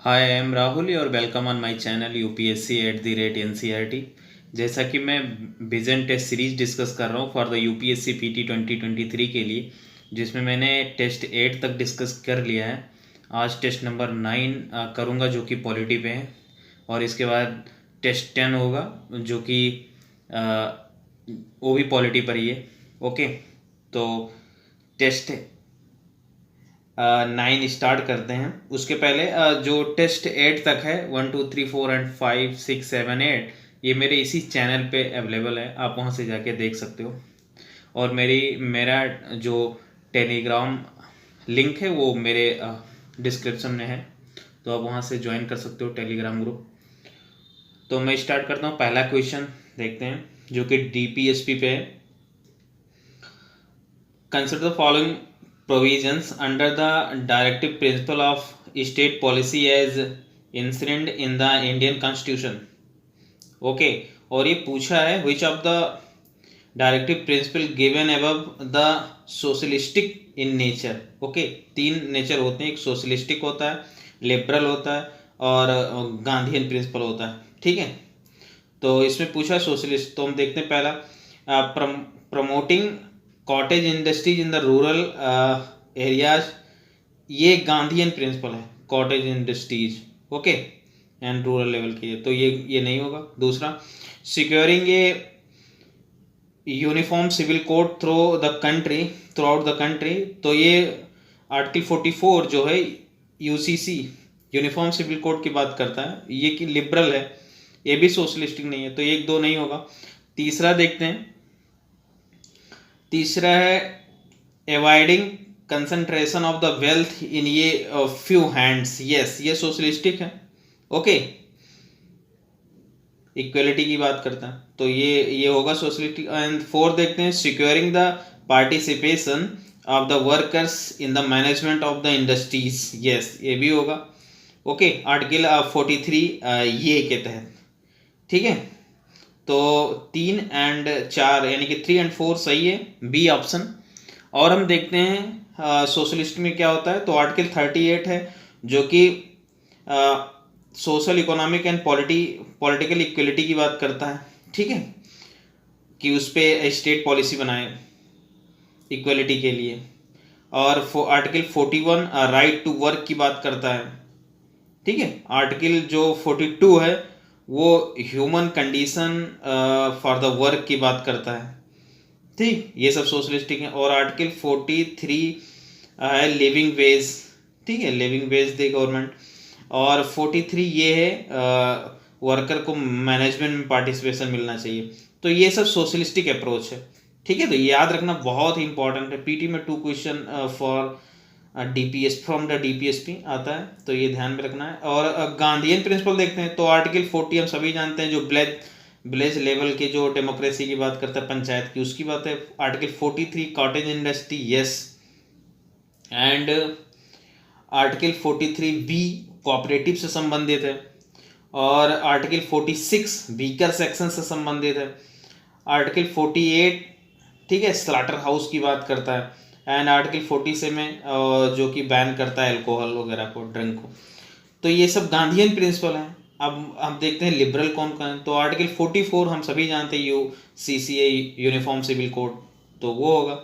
Hi I am Rahul और welcome on my channel UPSC at the rate NCERT. जैसा कि मैं विजन टेस्ट सीरीज डिस्कस कर रहा हूँ फॉर द यूपीएससी पीटी 2023 के लिए, जिसमें मैंने टेस्ट 8 तक डिस्कस कर लिया है। आज टेस्ट नंबर 9 करूँगा जो कि पॉलिटी पे है, और इसके बाद टेस्ट 10 होगा जो कि वो भी पॉलिटी पर ही है। ओके, तो टेस्ट 9 स्टार्ट करते हैं। उसके पहले जो टेस्ट 8 तक है 1 2 3 4 एंड 5 6 7 8, ये मेरे इसी चैनल पे अवेलेबल है, आप वहाँ से जाके देख सकते हो। और मेरा जो टेलीग्राम लिंक है वो मेरे डिस्क्रिप्शन में है, तो आप वहाँ से ज्वाइन कर सकते हो टेलीग्राम ग्रुप। तो मैं स्टार्ट करता हूँ। पहला क्वेश्चन देखते हैं जो कि डीपीएसपी पे है। Consider the following provisions under the directive principle of state policy as inherent in the Indian Constitution. Okay, और ये पूछा है which of the directive principle given above the socialistic in nature. Okay, तीन nature होते हैं, एक socialistic होता है, लिबरल होता है और गांधीयन प्रिंसिपल होता है। ठीक है, तो इसमें पूछा सोशलिस्ट, तो हम देखते हैं पहला promoting cottage industries in the rural areas. ये गांधीयन प्रिंसिपल है, cottage industries. Okay, and rural level की, तो ये नहीं होगा। दूसरा, securing a uniform civil code throughout the country, तो ये आर्टिकल 44 जो है यूसीसी यूनिफॉर्म सिविल कोड की बात करता है, ये कि लिबरल है, ये भी सोशलिस्टिक नहीं है, तो एक दो नहीं होगा। तीसरा देखते हैं, तीसरा है avoiding concentration of the wealth in ये फ्यू हैंड्स। यस, ये सोशलिस्टिक है। ओके, इक्वलिटी की बात करता है, तो ये होगा सोशलिस्टिक। एंड फोर्थ देखते हैं, securing the participation of the workers in the management of the industries. Yes, ये भी होगा। ओके, आर्टिकल 43 ये के तहत। ठीक है, तो 3 एंड 4 यानी कि 3 एंड 4 सही है, बी ऑप्शन। और हम देखते हैं सोशलिस्ट में क्या होता है, तो आर्टिकल 38 है जो कि social economic and political equality की बात करता है। ठीक है, कि उस पर स्टेट पॉलिसी बनाए इक्वलिटी के लिए। और आर्टिकल 41 राइट टू वर्क की बात करता है। ठीक है, आर्टिकल जो 42 है वो human condition for the work की बात करता है। ठीक, ये सब सोशलिस्टिक है। और आर्टिकल 43 है लिविंग वेज। ठीक है, लिविंग वेज दे गवर्नमेंट। और 43 ये है वर्कर को मैनेजमेंट में पार्टिसिपेशन मिलना चाहिए। तो ये सब सोशलिस्टिक अप्रोच है। ठीक है, तो ये याद रखना बहुत ही इंपॉर्टेंट है। पीटी में 2 question for DPS from the DPSP आता है, तो ये ध्यान में रखना है। और गांधीयन प्रिंसिपल देखते हैं, तो आर्टिकल 40 हम सभी जानते हैं, जो विलेज लेवल की जो डेमोक्रेसी की बात करता है, पंचायत की, उसकी बात है। Article 43 cottage industry, yes. And article 43 B cooperative से संबंधित है। और आर्टिकल 46 वीकर सेक्शन से संबंधित है। आर्टिकल 48 ठीक है स्लाटर हाउस की बात करता है। एंड आर्टिकल 47 जो कि बैन करता है अल्कोहल वगैरह को, ड्रिंक को। तो ये सब गांधीयन प्रिंसिपल हैं। अब हम देखते हैं लिबरल कौन कौन है, तो आर्टिकल 44 हम सभी जानते हैं, यूसीसीए यूनिफॉर्म सिविल कोड, तो वो होगा।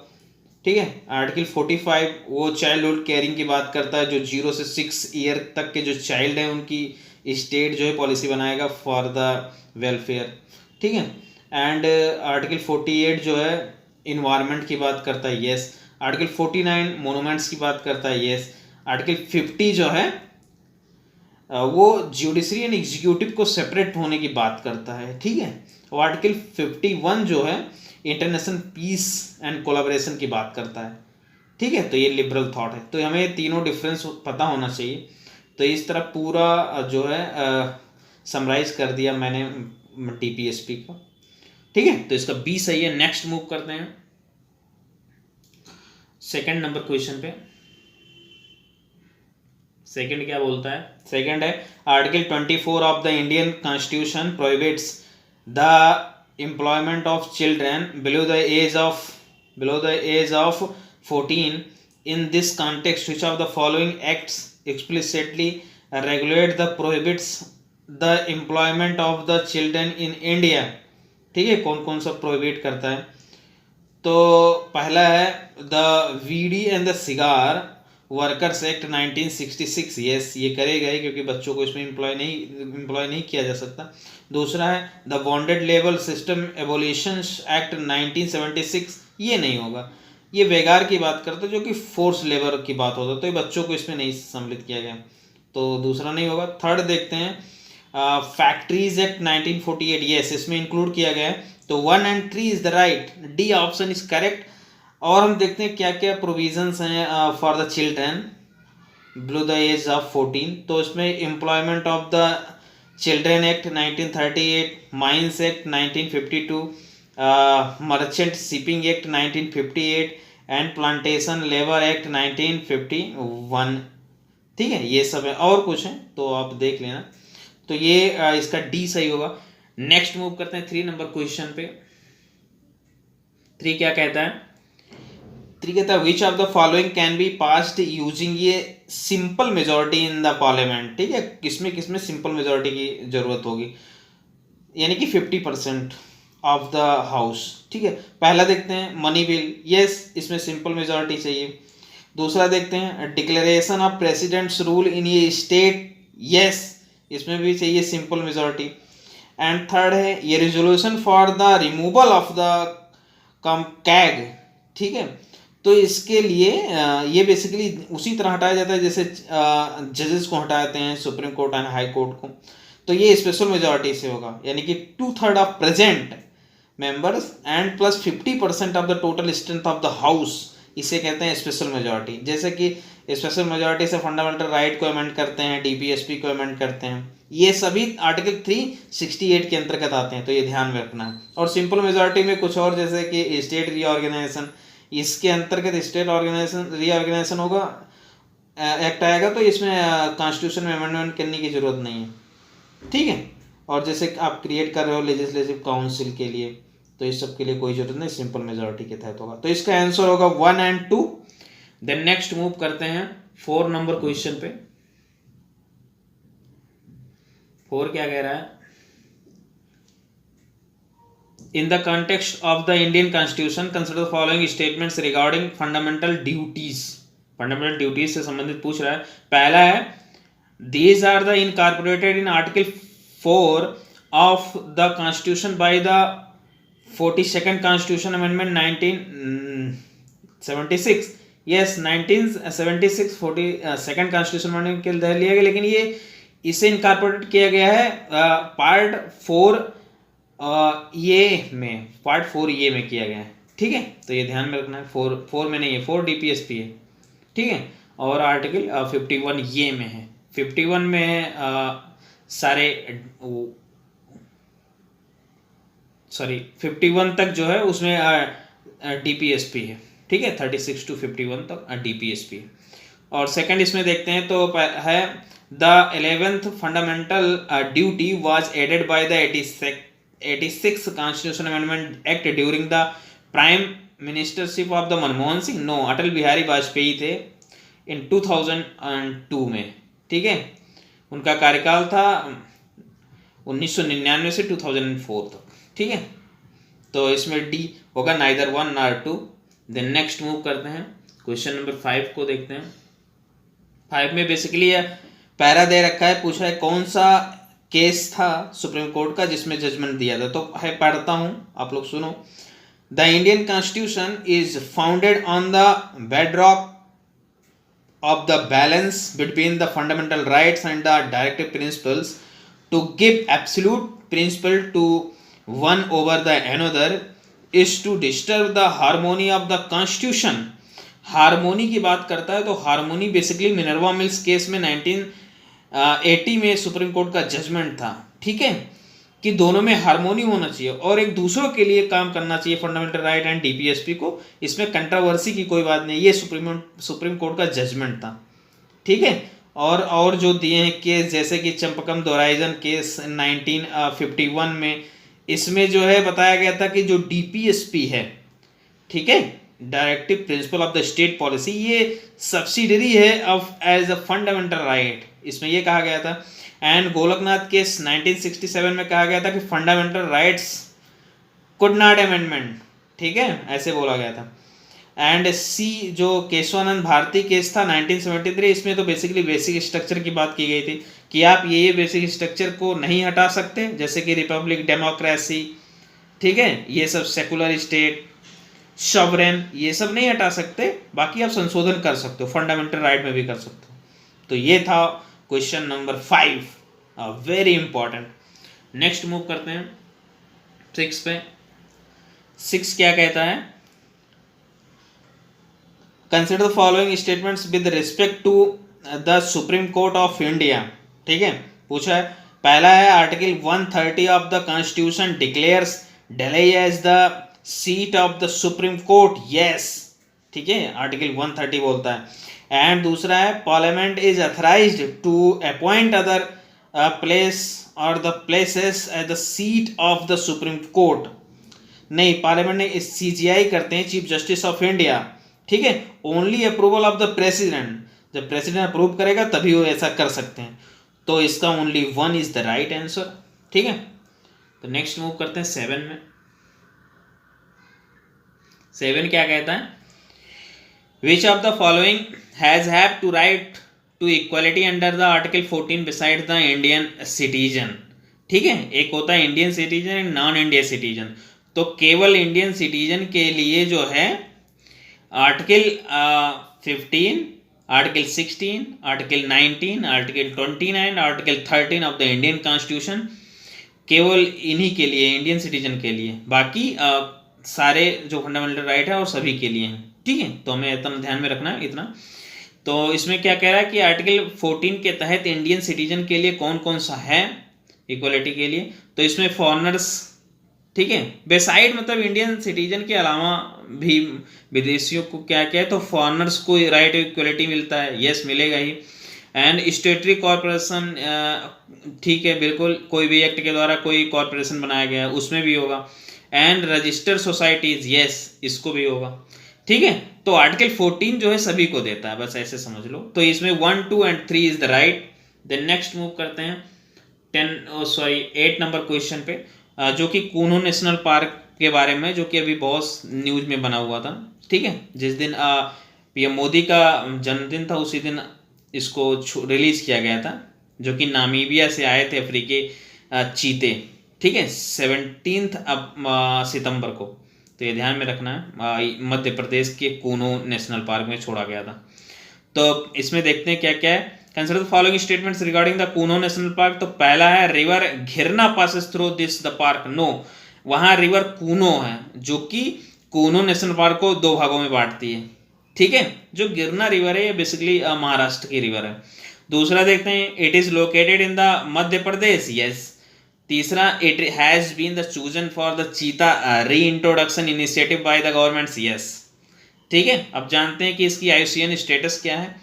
ठीक है, आर्टिकल 45 वो चाइल्डहुड केयरिंग की बात करता है, जो 0 से 6 ईयर तक के जो चाइल्ड हैं उनकी स्टेट जो है पॉलिसी बनाएगा फॉर द वेलफेयर। ठीक है, एंड आर्टिकल 48 जो है इन्वायरमेंट की बात करता है, यस। आर्टिकल 49 मोनूमेंट्स की बात करता है, यस। आर्टिकल 50 जो है वो जुडिशरी एंड एग्जीक्यूटिव को सेपरेट होने की बात करता है। ठीक है, और आर्टिकल 51 जो है इंटरनेशनल पीस एंड कोलैबोरेशन की बात करता है। ठीक है, तो ये लिबरल थॉट है, तो हमें तीनों डिफरेंस पता होना चाहिए। तो इस तरह पूरा जो है समराइज कर दिया मैंने डीपीएसपी का। ठीक है, तो इसका बी सही है। नेक्स्ट मूव करते हैं सेकंड नंबर क्वेश्चन पे। सेकंड क्या बोलता है, सेकंड है article 24 of the Indian constitution prohibits the employment of children below the age of 14 in this context which of the following acts explicitly regulate the prohibits the employment of the children in India. ठीक है, कौन कौन सा prohibit करता है? तो पहला है the beedi and the cigar workers act 1966। Yes, ये करेगा क्योंकि बच्चों को इसमें एम्प्लॉय नहीं किया जा सकता। दूसरा है the bonded labour system abolition act 1976। ये नहीं होगा, ये बेगार की बात करते जो कि फोर्स लेबर की बात होता, तो ये बच्चों को इसमें नहीं सम्मिलित किया गया, तो दूसरा नहीं होगा। थर्ड देखते हैं फैक्ट्रीज एक्ट 1948। यस, इसमें इंक्लूड किया गया है, तो 1 and 3 is the right, D option is correct. और हम देखते हैं क्या क्या प्रोविजंस हैं for the children below the age of 14। तो इसमें employment of the children act 1938, mines act 1952, merchant shipping act 1958 and plantation labour act 1951। ठीक है, ये सब है, और कुछ है तो आप देख लेना। तो ये इसका डी सही होगा। नेक्स्ट मूव करते हैं 3 नंबर क्वेश्चन पे। 3 क्या कहता है? 3 कहता है which of the following can be passed using ये simple majority in the parliament. ठीक है, किसमें किसमें सिंपल मेजोरिटी की जरूरत होगी, यानी कि 50% ऑफ द हाउस। ठीक है, पहला देखते हैं मनी बिल। यस, इसमें सिंपल मेजोरिटी चाहिए। दूसरा देखते हैं declaration of presidents rule in ये स्टेट। यस, इसमें भी चाहिए सिंपल मेजोरिटी। एंड थर्ड है ये resolution for the removal of the CAG. ठीक है, तो इसके लिए ये बेसिकली उसी तरह हटाया जाता है जैसे जजेस को हटाते हैं supreme court and high court को, तो ये स्पेशल मेजोरिटी से होगा, यानी कि 2/3 of present members and plus 50% of the total strength of the house, इसे कहते हैं स्पेशल मेजोरिटी। जैसे कि स्पेशल मेजोरिटी से फंडामेंटल राइट को अमेंड करते हैं, डीपीएसपी को अमेंड करते हैं, ये सभी आर्टिकल 368 के अंतर्गत आते हैं, तो ये ध्यान में रखना है। और सिंपल मेजोरिटी में कुछ और, जैसे कि स्टेट रीऑर्गेनाइजेशन, इसके अंतर्गत स्टेट रीऑर्गेनाइजेशन होगा, एक्ट आएगा, तो इसमें कॉन्स्टिट्यूशन में अमेंडमेंट करने की जरूरत नहीं है। ठीक है, और जैसे आप क्रिएट कर रहे हो लेजिस्लेटिव काउंसिल के लिए, तो इस सब के लिए कोई जरूरत नहीं, सिंपल मेजोरिटी के तहत होगा। तो इसका आंसर होगा 1 and 2। देन नेक्स्ट मूव करते हैं 4 नंबर क्वेश्चन पे। 4 क्या कह रहा है? In the context of the Indian constitution consider the following statements regarding fundamental duties. Fundamental duties से संबंधित पूछ रहा है। पहला है these are the incorporated in article 4 of the constitution by the 42nd constitution amendment 1976। Yes, 1976 42nd constitution amendment के तहत लिया गया, लेकिन ये इसे इनकॉर्पोरेट किया गया है पार्ट 4 ये में, पार्ट 4 ये में किया गया है। ठीक है, तो ये ध्यान में रखना है, 4 में नहीं है, 4 डीपीएसपी है। ठीक है, और आर्टिकल 51 ये में है, 51 में सारे 51 तक जो है उसमें डीपीएसपी है। ठीक है, 36 to 51 तक डीपीएसपी है। और सेकंड इसमें देखते हैं तो है the 11th fundamental duty was added by the 86 constitution amendment act during the prime ministership of the Manmohan Singh. No, Atal Bihari Vajpayee थे इन 2002 में। ठीक है, उनका कार्यकाल था 1999 से 2004 तक। ठीक है, तो इसमें डी होगा, neither 1 nor 2। Then next move करते हैं क्वेश्चन नंबर 5 को देखते हैं। 5 में बेसिकली पैरा दे रखा है, पूछा है कौन सा केस था सुप्रीम कोर्ट का जिसमें जजमेंट दिया था। तो है पढ़ता हूं, आप लोग सुनो। The Indian constitution is founded on the bedrock of the balance between the fundamental rights and the directive principles to give absolute principle to one over the another is to disturb the harmony of the constitution। Harmony की बात करता है, तो harmony basically Minerva mills case में 1980 में supreme court का judgement था। ठीक है, कि दोनों में हारमोनी होना चाहिए और एक दूसरों के लिए काम करना चाहिए, फंडामेंटल राइट एंड डीपीएसपी को। इसमें कंट्रोवर्सी की कोई बात नहीं, ये सुप्रीम कोर्ट का जजमेंट था। ठीक है, और जो दिए हैं केस, जैसे कि चंपकम दोराइजन केस 1951 में, इसमें जो है बताया गया था कि जो डीपीएसपी है, ठीक है, directive principle of the state policy, ये सब्सिडरी है of as a fundamental right, इसमें ये कहा गया था। एंड गोलकनाथ केस 1967 में कहा गया था कि fundamental rights could not amendment, ठीक है, ऐसे बोला गया था। एंड सी जो केशवानंद भारती केस था 1973, इसमें तो बेसिकली बेसिक स्ट्रक्चर की बात की गई थी कि आप ये बेसिक स्ट्रक्चर को नहीं हटा सकते, जैसे कि रिपब्लिक, डेमोक्रेसी, ठीक है, ये सब सेकुलर स्टेट, सॉवरेन, ये सब नहीं हटा सकते, बाकी आप संशोधन कर सकते हो, फंडामेंटल राइट में भी कर सकते हो। तो ये था question number 5, very important. Next move करते हैं 6 पे। 6 क्या कहता है, consider the following statements with respect to the supreme Court of India, ठीक है, पूछा है। पहला है article 130 of the constitution declares Delhi as the seat of the supreme court, yes, ठीक है, आर्टिकल 130 बोलता है। एंड दूसरा है parliament is authorised to appoint other place or the places as the seat of the supreme court, नहीं, parliament ने इस CJI करते हैं, चीफ जस्टिस ऑफ इंडिया, ठीक है, only approval of the president, जब प्रेसिडेंट अप्रूव करेगा तभी वो ऐसा कर सकते हैं। तो इसका only 1 is the right answer, ठीक है। तो नेक्स्ट मूव करते हैं 7 में। 7 क्या कहता है, which of the following has have to right to equality under the article 14 beside the Indian citizen, ठीक है, एक होता है Indian citizen and non Indian citizen. तो केवल इंडियन सिटीजन के लिए जो है article 15, article 16, article 19, article 29, article 13 of the Indian constitution, केवल इन्हीं के लिए, इंडियन सिटीजन के लिए, बाकी सारे जो फंडामेंटल राइट है और सभी के लिए हैं, ठीक है। तो हमें इतना ध्यान में रखना है इतना। तो इसमें क्या कह रहा है कि आर्टिकल 14 के तहत इंडियन सिटीजन के लिए कौन कौन सा है इक्वलिटी के लिए, तो इसमें फॉरनर्स, ठीक है, बेसाइड मतलब इंडियन सिटीजन के अलावा भी विदेशियों को क्या क्या है, तो फॉरनर्स को राइट इक्वलिटी मिलता है, यस, मिलेगा ही। एंड स्टेटरी कॉरपोरेशन, ठीक है, बिल्कुल, कोई भी एक्ट के द्वारा कोई कॉरपोरेशन बनाया गया है उसमें भी होगा। एंड रजिस्टर्ड सोसाइटीज, यस, इसको भी होगा, ठीक है। तो आर्टिकल 14 जो है सभी को देता है, बस ऐसे समझ लो। तो इसमें 1, 2 and 3 is the right. Then next move करते हैं 8 नंबर क्वेश्चन पे, जो कि कूनो नेशनल पार्क के बारे में, जो कि अभी बहुत न्यूज में बना हुआ था, ठीक है। जिस दिन PM मोदी का जन्मदिन था उसी दिन इसको रिलीज किया गया था, जो कि नामीबिया से आए थे अफ्रीकी चीते, ठीक है, 17 सितंबर को। तो ये ध्यान में रखना है, मध्य प्रदेश के कूनो नेशनल पार्क में छोड़ा गया था। तो इसमें देखते हैं क्या क्या है, consider the following statements regarding the Kuno national park. तो पहला है रिवर घिरना passes through this the park, no, वहां रिवर कूनो है जो कि कूनो नेशनल पार्क को 2 भागों में बांटती है, ठीक है। जो गिरना रिवर है ये बेसिकली महाराष्ट्र की रिवर है। दूसरा देखते हैं, it is located in the Madhya Pradesh, yes. तीसरा, it has been the chosen for the cheetah reintroduction initiative by the government, yes, ठीक है। अब जानते हैं कि इसकी IUCN स्टेटस क्या है,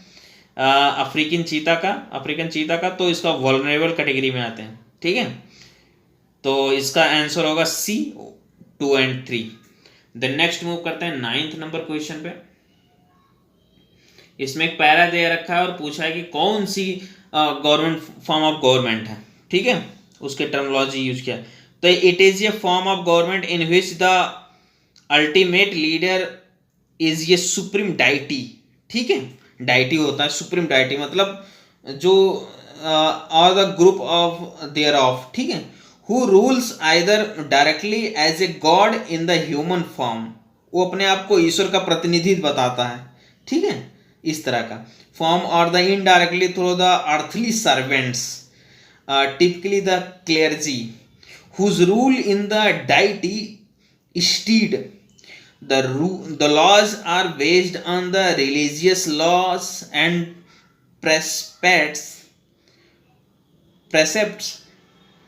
अफ्रीकन चीता का, तो इसका वल्नरेबल कैटेगरी में आते हैं, ठीक है। तो इसका आंसर होगा C, 2 and 3। Then next move करते हैं 9th नंबर क्वेश्चन पे। इसमें एक पैरा दे रखा है और पूछा है कि कौन सी गवर्नमेंट फॉर्म ऑफ गवर्नमेंट है, ठीक है, उसके टर्मिनोलॉजी यूज किया। तो it is a form of government in which the ultimate leader is ये सुप्रीम डाइटी, ठीक है, डाइटी होता है सुप्रीम डाइटी, मतलब जो और the group of their of, ठीक है, who rules either directly as a god in the human form, वो अपने आप को ईश्वर का प्रतिनिधित्व बताता है, ठीक है, इस तरह का फॉर्म, और the indirectly through the earthly servants, typically the clergy, whose rule in the deity stead the laws are based on the religious laws and precepts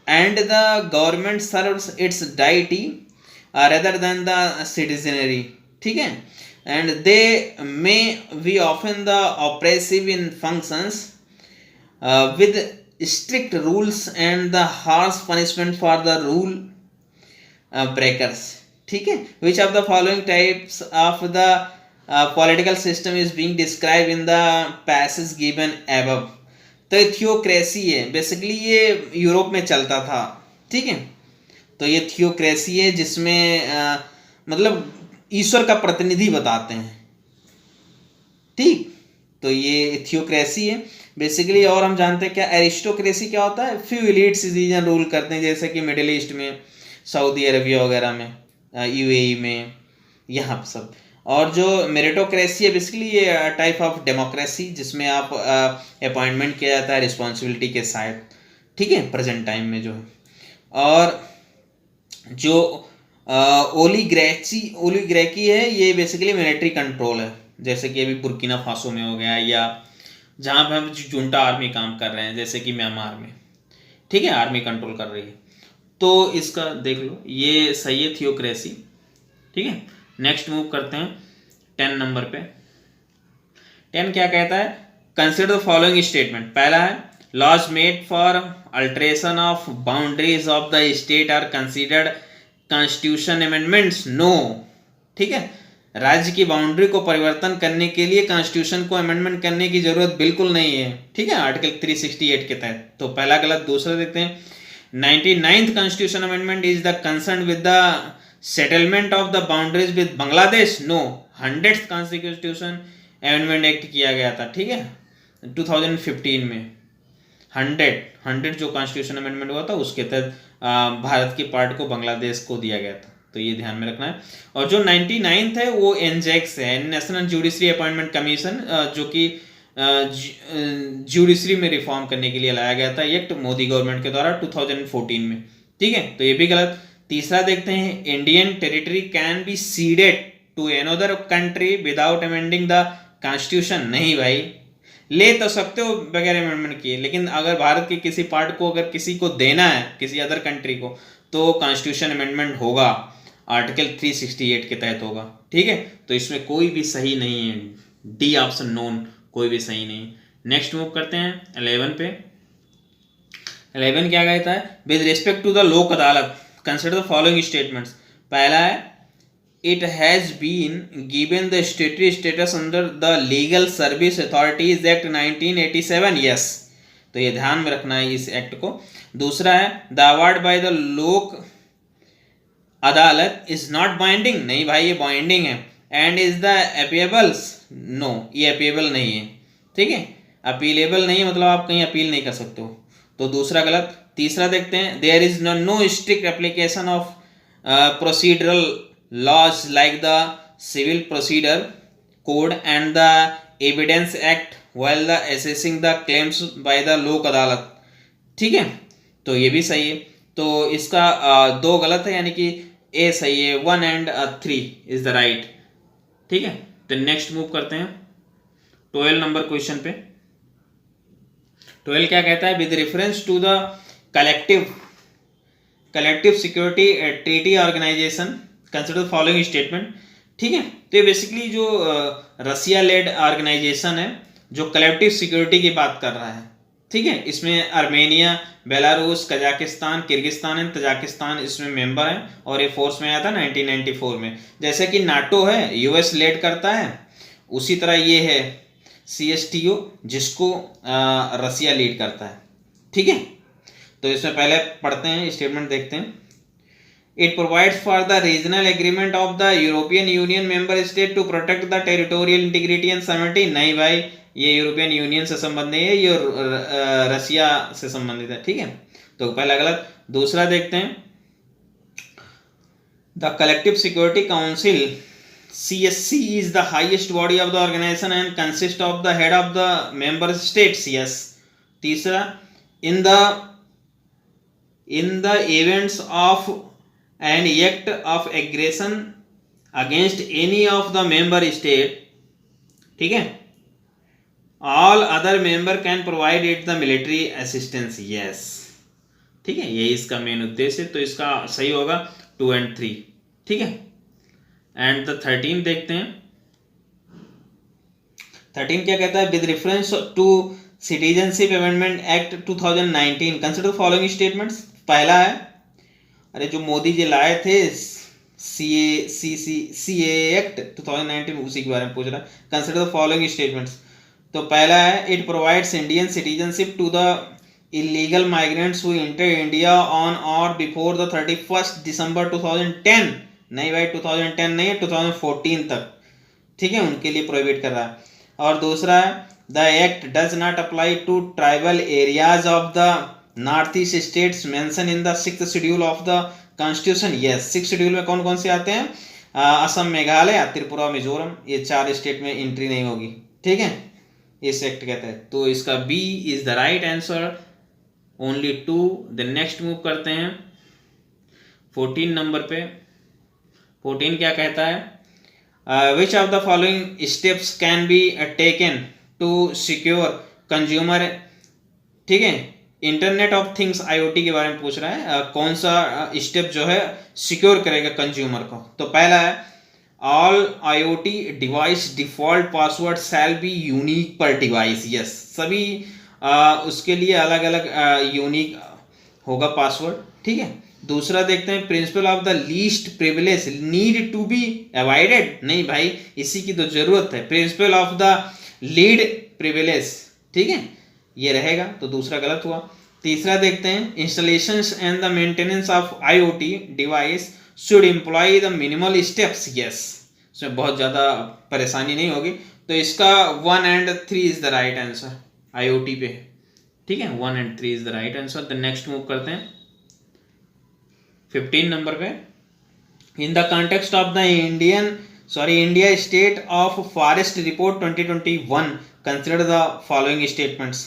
and the government serves its deity rather than the citizenry, ठीक है। and they may be often the oppressive in functions with strict rules and the harsh punishment for the rule breakers, ठीक है, which of the following types of the political system is being describe in the passage given above. तो theocracy है, basically ये Europe में चलता था, ठीक है। तो ये थियोक्रेसी है जिसमें मतलब ईश्वर का प्रतिनिधि बताते हैं, ठीक। तो ये थियोक्रेसी है बेसिकली। और हम जानते हैं क्या एरिस्टोक्रेसी क्या होता है, फ्यू एलीट सिटीजन रूल करते हैं, जैसे कि मिडिल ईस्ट में, सऊदी अरबिया वगैरह में, यूएई में, यहाँ सब। और जो मेरिटोक्रेसी है बेसिकली ये टाइप ऑफ डेमोक्रेसी जिसमें आप अपॉइंटमेंट किया जाता है रिस्पॉन्सिबिलिटी के साथ, ठीक है, प्रेजेंट टाइम में जो है। और जो ओलिग्रैकी है ये बेसिकली मिलिट्री कंट्रोल है, जैसे कि अभी बुर्किना फासो में हो गया, या जहाँ पे हम जुंटा आर्मी काम कर रहे हैं जैसे कि म्यांमार में, ठीक है, आर्मी कंट्रोल कर रही है। तो इसका देख लो, ये सही है थियोक्रेसी, ठीक है। नेक्स्ट मूव करते हैं 10 नंबर पे। 10 क्या कहता है, कंसिडर द फॉलोइंग स्टेटमेंट। पहला है laws made for alteration of boundaries of the state are considered constitution amendments. No, ठीक है, राज्य की बाउंड्री को परिवर्तन करने के लिए कॉन्स्टिट्यूशन को अमेंडमेंट करने की जरूरत बिल्कुल नहीं है, ठीक है, आर्टिकल 368 के तहत। तो पहला गलत। दूसरा देखते हैं 99th constitution amendment is the concern with the settlement of the boundaries with Bangladesh. No, 100th constitution amendment act किया गया था, ठीक है, 2015 में। 100 जो कॉन्स्टिट्यूशन अमेंडमेंट हुआ था उसके तहत भारत की पार्ट को बांग्लादेश को दिया गया था, तो ये ध्यान में रखना है। और जो 99th है वो एनजेक्स है, नेशनल जुडिशरी अपॉइंटमेंट कमीशन, जो कि जुडिशरी में रिफॉर्म करने के लिए लाया गया था एक्ट मोदी गवर्नमेंट के द्वारा 2014 में, ठीक है, तो ये भी गलत। तीसरा देखते हैं Indian territory can be ceded to another country without amending the constitution. नहीं भाई, ले तो सकते हो बगैर अमेंडमेंट किए, लेकिन अगर भारत के किसी पार्ट को अगर किसी को देना है, किसी अदर कंट्री को, तो कॉन्स्टिट्यूशन अमेंडमेंट होगा, आर्टिकल 368 के तहत होगा, ठीक है। तो इसमें कोई भी सही नहीं है, डी ऑप्शन नोन, कोई भी सही नहीं। नेक्स्ट मूव करते हैं 11 पे। 11 क्या कहता है, with respect to the Lok अदालत कंसिडर द फॉलोइंग स्टेटमेंट्स। पहला है it has been given the statutory status under the legal service authorities act 1987। Yes, तो ये ध्यान में रखना है इस एक्ट को। दूसरा है the award bye the Lok अदालत इज नॉट बाइंडिंग। नहीं भाई, ये बाइंडिंग है। And is the appealables. No, ये अपीलेबल नहीं है, ठीक है, अपीलेबल नहीं है मतलब आप कहीं अपील नहीं कर सकते हो, तो दूसरा गलत। तीसरा देखते हैं there is no strict application of procedural laws like the civil procedure code and the evidence act while the assessing the claims by the Lok Adalat, ठीक है, तो ये भी सही है। तो इसका 2 गलत है, यानी कि ए सही है, 1 and 3 इज द राइट, ठीक है। तो नेक्स्ट मूव करते हैं 12 नंबर क्वेश्चन पे। 12 क्या कहता है, with reference to the collective security treaty organisation consider the following statement, ठीक है। तो ये बेसिकली जो रसिया लेड ऑर्गेनाइजेशन है जो कलेक्टिव सिक्योरिटी की बात कर रहा है, ठीक है, इसमें Armenia, Belarus, Kazakhstan, Kyrgyzstan and Tajikistan इसमें मेंबर हैं, और ये फोर्स में आया था 1994 में। जैसे कि नाटो है, यूएस लेड करता है, उसी तरह ये है CSTO जिसको रसिया लीड करता है, ठीक है। तो इसमें पहले पढ़ते हैं स्टेटमेंट, देखते हैं। It provides for the regional agreement of the European union member state to protect the territorial integrity and sovereignty. नहीं भाई, ये यूरोपियन यूनियन से संबंधित नहीं है, ये रसिया से संबंधित है, ठीक है, तो पहला गलत। दूसरा देखते हैं the collective security council CSC is the highest body of the organization and consists of the head of the member states. Yes. तीसरा in the events of an act of aggression against any of the member state, ठीक है, all other member can provide it the military assistance. Yes, ठीक है, यही इसका main उद्देश्य है, तो इसका सही होगा 2 and 3, ठीक है। एंड द 13 देखते हैं। 13 क्या कहता है, with reference to citizenship amendment act 2019 consider following statements. पहला है, अरे जो मोदी जी लाए थे CA एक्ट 2019 उसी के बारे में पूछ रहा है। Consider the following statements. तो पहला है it provides Indian citizenship to the illegal migrants who enter India on or before the 31 December 2010। नहीं भाई 2010 नहीं है, 2014 तक, ठीक है, उनके लिए प्रोहिबिट कर रहा है। और दूसरा है the act does not apply to tribal areas of the north east states mention in the 6th schedule of the constitution. Yes, 6th schedule में कौन कौन से आते हैं? असम, मेघालय, त्रिपुरा, मिजोरम, ये 4 स्टेट में एंट्री नहीं होगी, ठीक है, इस एक्ट कहता है। तो इसका B is the right answer, only 2। The next move करते हैं 14 नंबर पे। 14 क्या कहता है? Which of the following steps can be taken to secure consumer, ठीक है, इंटरनेट ऑफ थिंग्स IoT के बारे में पूछ रहा है। कौन सा स्टेप जो है सिक्योर करेगा कंज्यूमर को? तो पहला है all IoT device default password shall be unique पर डिवाइस। यस, सभी उसके लिए अलग अलग यूनिक होगा पासवर्ड, ठीक है। दूसरा देखते हैं principle of the least privilege need to be avoided. नहीं भाई, इसी की तो जरूरत है, principle of the lead privilege, ठीक है, ये रहेगा, तो दूसरा गलत हुआ। तीसरा देखते हैं installations and the maintenance of IoT device should employ the minimal steps. Yes, इसमें बहुत ज़्यादा परेशानी नहीं होगी, तो इसका 1 and 3 is the right answer IoT पे, ठीक है, 1 and 3 is the right answer. The next move करते हैं 15 नंबर पे। In the context of the India state of forest report 2021 consider the following statements,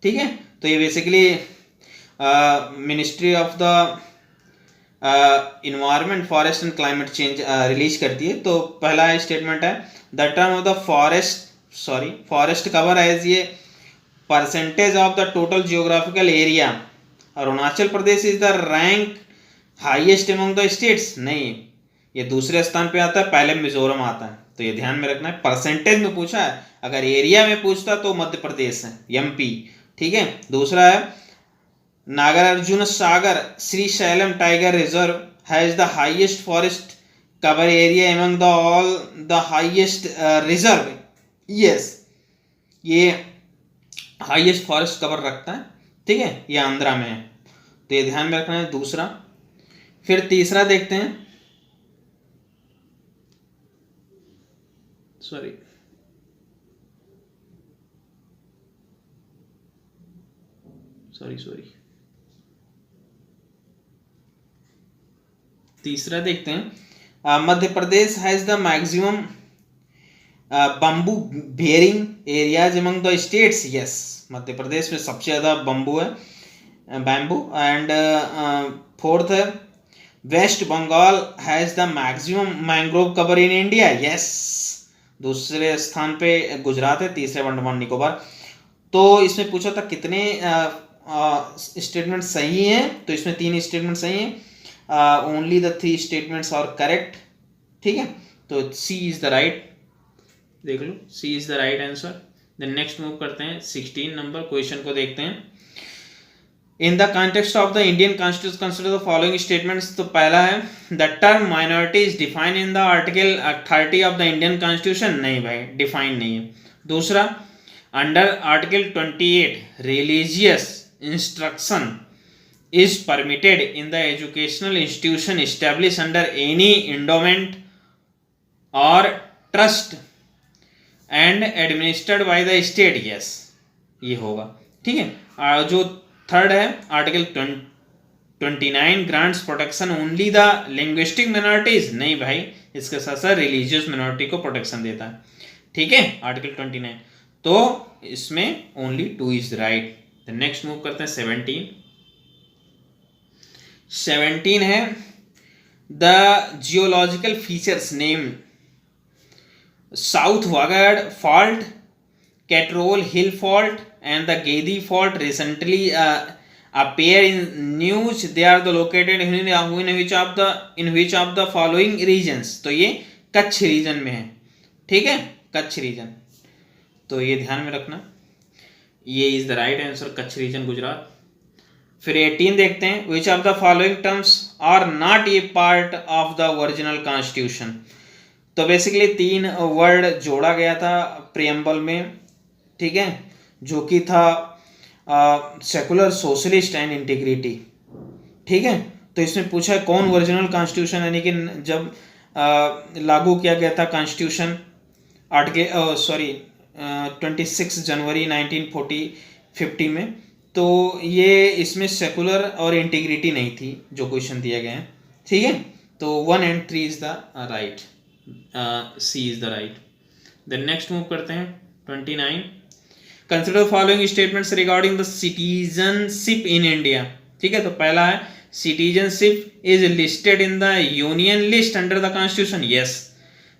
ठीक है। तो ये basically ministry of the environment, forest and climate change release करती है। तो पहला स्टेटमेंट है the term of the forest cover as ये percentage of the total geographical area. Arunachal Pradesh is the rank highest among the states. नहीं, ये दूसरे स्थान पे आता है, पहले मिजोरम आता है, तो ये ध्यान में रखना है। परसेंटेज में पूछा है, अगर एरिया में पूछता तो मध्य प्रदेश है, MP, ठीक है। दूसरा है Nagarjuna Sagar Srisailam tiger reserve has the highest forest cover area among the all the highest reserve. Yes, ये हाईएस्ट फॉरेस्ट कवर रखता है, ठीक है, ये आंध्रा में है, तो ये ध्यान में रखना है। दूसरा, फिर तीसरा देखते हैं, सॉरी तीसरा देखते हैं Madhya Pradesh has the maximum bamboo bearing areas among the states. Yes, Madhya Pradesh में सबसे ज़्यादा बम्बू है, बैम्बू। एंड फोर्थ है West Bengal has the maximum mangrove cover in India. Yes, दूसरे स्थान पे गुजरात है, तीसरे अंडमान निकोबार। तो इसमें पूछा था कितने स्टेटमेंट सही हैं, तो इसमें 3 स्टेटमेंट सही हैं, only the 3 statements are correct, ठीक है। तो C इज द राइट, देख लो, C is the right answer. Then next move करते हैं 16 नंबर क्वेश्चन को देखते हैं। In the context of the Indian constitution consider the following statements. तो पहला है the term minority is define in the article 30 of the Indian constitution. नहीं भाई, डिफाइन नहीं है। दूसरा, under article 28 religious instruction is permitted in the educational institution established under any endowment or trust and administered by the state। yes, ये होगा, ठीक है। जो थर्ड है article 29 grants protection only the linguistic minorities. नहीं भाई, इसके साथ साथ रिलीजियस मिनोरिटी को प्रोटेक्शन देता है, ठीक है, आर्टिकल 29। तो इसमें only 2 is right. Next move करते हैं 17 है the geological features name south Wagad fault, Katrol hill fault and the Gedi fault recently appear in news. They are the located in which of the following regions। तो ये Kutch reason में है, ठीक है, Kutch reason, तो ये ध्यान में रखना, ये is the right answer, Kutch region Gujarat. फिर 18 देखते हैं which of the following terms are not a part of the original constitution. तो बेसिकली 3 वर्ड जोड़ा गया था प्रियम्बल में, ठीक है, जो कि था सेकुलर, सोशलिस्ट एंड इंटीग्रिटी, ठीक है। तो इसमें पूछा है कौन ओरिजिनल कॉन्स्टिट्यूशन, यानी कि जब लागू किया गया था कॉन्स्टिट्यूशन आर्टिकल 26 जनवरी 1950 में, तो ये इसमें सेकुलर और इंटीग्रिटी नहीं थी जो क्वेश्चन दिया गया है, ठीक है। तो 1 and 3 is the right, C is the right. Then next move करते हैं 29। Consider the following statements regarding the citizenship in India, ठीक है। तो पहला है citizenship is listed in the union list under the constitution, yes.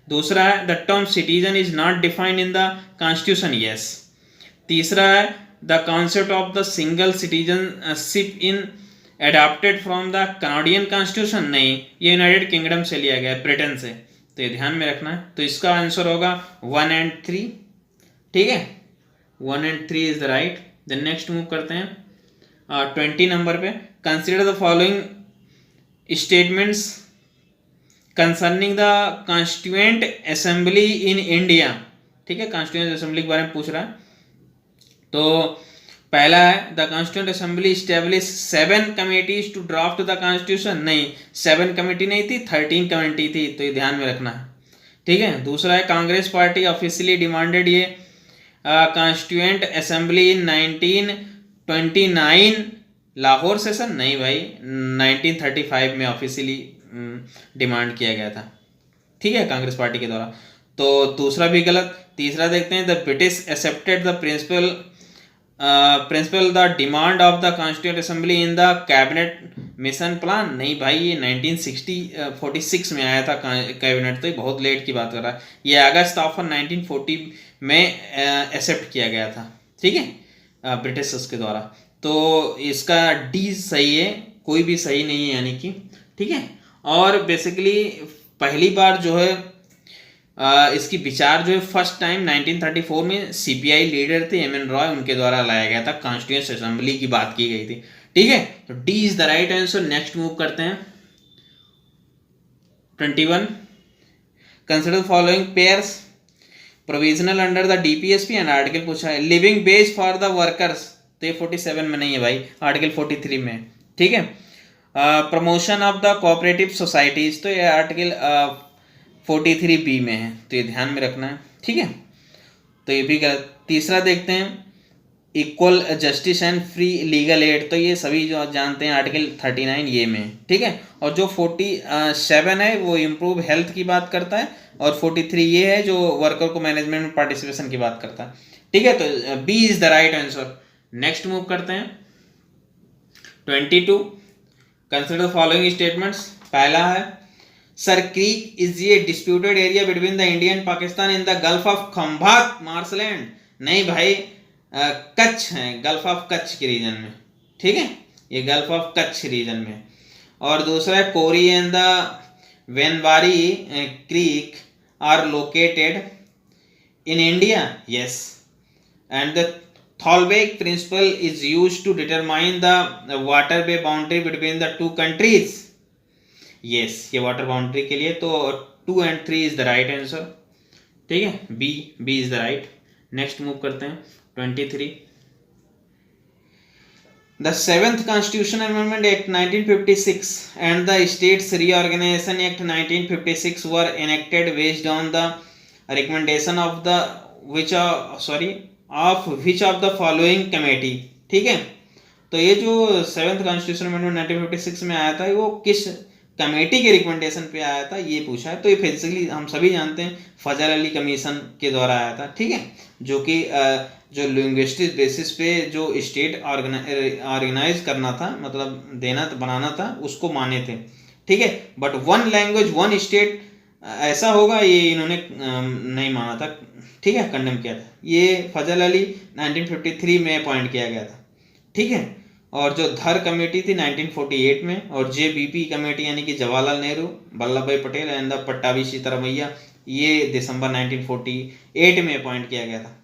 दूसरा है the term citizen is not defined in the constitution, yes. तीसरा है the concept of the single citizenship in adapted from the Canadian constitution, नहीं, ये United kingdom से लिया गया है, ब्रिटेन से, तो ये ध्यान में रखना है। तो इसका आंसर होगा 1 and 3, ठीक है, 1 and 3 is the right. Then next move करते हैं 20 नंबर पे। Consider the following statements concerning the constituent assembly in India, ठीक है, कॉन्स्टिट्यूएंट असेंबली के बारे में पूछ रहा है। तो पहला है the constituent assembly establish 7 committees to draft the constitution, नहीं, 7 कमेटी नहीं थी, 13 कमेटी थी, तो ये ध्यान में रखना है, ठीक है। दूसरा है कांग्रेस पार्टी ऑफिशियली डिमांडेड ये कॉन्स्टिट्यूएंट असेंबली इन 1929 लाहौर सेशन, नहीं भाई, 1935 में ऑफिशियली डिमांड किया गया था, ठीक है, कांग्रेस पार्टी के द्वारा। तो दूसरा भी गलत। तीसरा देखते हैं the British accepted the principle the demand of the constituent assembly in the cabinet mission plan, नहीं भाई, ये 1946 में आया था कैबिनेट, तो ये बहुत लेट की बात कर रहा है, ये अगस्त ऑफ 1940 में एक्सेप्ट किया गया था, ठीक है, ब्रिटिश के द्वारा। तो इसका डी सही है, कोई भी सही नहीं है, यानी कि, ठीक है। और बेसिकली पहली बार जो है इसकी विचार जो है फर्स्ट टाइम 1934 में सीपीआई लीडर थे एम एन रॉय, उनके द्वारा लाया गया था, कॉन्स्टिट्यूएंट असेंबली की बात की गई थी, ठीक है। तो D is the right answer. Next move करते हैं 21। Consider following pairs provisional under the DPSP and article पूछा है living ways for the workers, तो ये 47 में नहीं है भाई, आर्टिकल 43 में, ठीक है। Promotion of the cooperative societies, तो ये आर्टिकल 43B में है, तो ये ध्यान में रखना है, ठीक है। तो ये भी गलत। तीसरा देखते हैं equal justice and free legal aid, तो ये सभी जो जानते हैं आर्टिकल 39 ये में, ठीक है। और जो 47 है वो इम्प्रूव हेल्थ की बात करता है, और 43 ये है जो वर्कर को मैनेजमेंट में पार्टिसिपेशन की बात करता है, ठीक है। तो B is the right answer. Next move करते हैं 22। Consider the following statements. पहला है Sir Creek is a disputed area between the India and Pakistan in the gulf of Khambhat marshland, नहीं भाई, कच्छ है, गल्फ ऑफ कच्छ के रीजन में, ठीक है, ये गल्फ ऑफ कच्छ रीजन में। और दूसरा है कोरी एंड द वेनबारी creek are located in India, yes. And the thalweg principle is used to determine the waterway boundary between the two countries, yes, ये वाटर बाउंड्री के लिए। तो 2 and 3 is the right answer, ठीक है, B is the right. Next move करते हैं 23। The 7th Constitutional Amendment Act 1956 and the States Reorganization Act 1956 were enacted based on the recommendation of the which of the following committee, ठीक है। तो ये जो 7th Constitutional Amendment 1956 में आया था वो किस कमेटी के रिकमेंडेशन पे आया था, ये पूछा है। तो ये बेसिकली हम सभी जानते हैं फजल अली कमीशन के द्वारा आया था, ठीक है, जो कि जो लिंग्विस्टिक बेसिस पे जो स्टेट ऑर्गेनाइज करना था, मतलब देना बनाना था, उसको माने थे, ठीक है। बट 1 लैंग्वेज 1 स्टेट ऐसा होगा ये इन्होंने नहीं माना था, ठीक है, कंडेम किया था। ये फजल अली 1953 में अपॉइंट किया गया था, ठीक है। और जो धर कमेटी थी 1948 में, और जेबीपी कमेटी यानी कि जवाहरलाल नेहरू, वल्लभ भाई पटेल एंड द पट्टाभी सीतारामैया, ये दिसंबर 1948 में अपॉइंट किया गया था,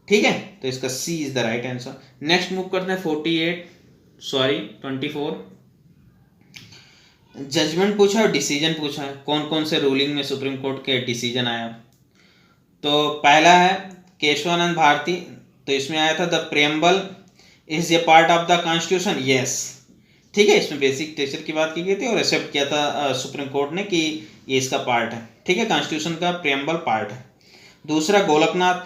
ठीक है। तो इसका C is the right answer. Next move करते हैं 24। जजमेंट पूछा और डिसीजन पूछा है, कौन कौन से रूलिंग में सुप्रीम कोर्ट के डिसीजन आया। तो पहला है केशवानंद भारती, तो इसमें आया था the preamble is a part of the constitution, yes. ठीक है, इसमें बेसिक टेक्सचर की बात की गई थी और एक्सेप्ट किया था सुप्रीम कोर्ट ने कि ये इसका पार्ट है। ठीक है, कॉन्स्टिट्यूशन का प्रेम्बल पार्ट है। दूसरा Golaknath,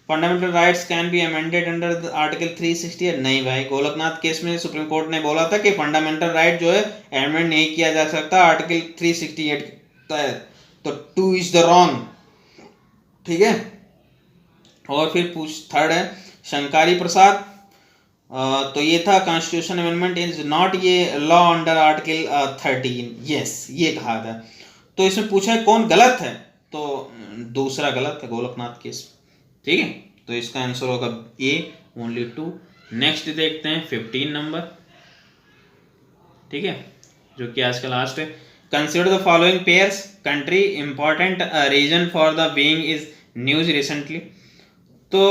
fundamental rights can be amended under article 368, नहीं भाई, गोलकनाथ केस में सुप्रीम कोर्ट ने बोला था कि फंडामेंटल राइट जो है अमेंड नहीं किया जा सकता आर्टिकल 368 के तहत, तो 2 इज द रॉन्ग। ठीक है, और फिर थर्ड है शंकारी प्रसाद, तो ये था कॉन्स्टिट्यूशन अमेंडमेंट इज नॉट ये लॉ अंडर आर्टिकल 13, यस, ये कहा था। तो इसमें पूछा है कौन गलत है, तो दूसरा गलत है, गोलकनाथ केस। ठीक है, तो इसका आंसर होगा ए, ओनली 2। नेक्स्ट देखते हैं 15 नंबर। ठीक है, जो कि आज का लास्ट है। Consider the following pairs country important region for the being is news recently. तो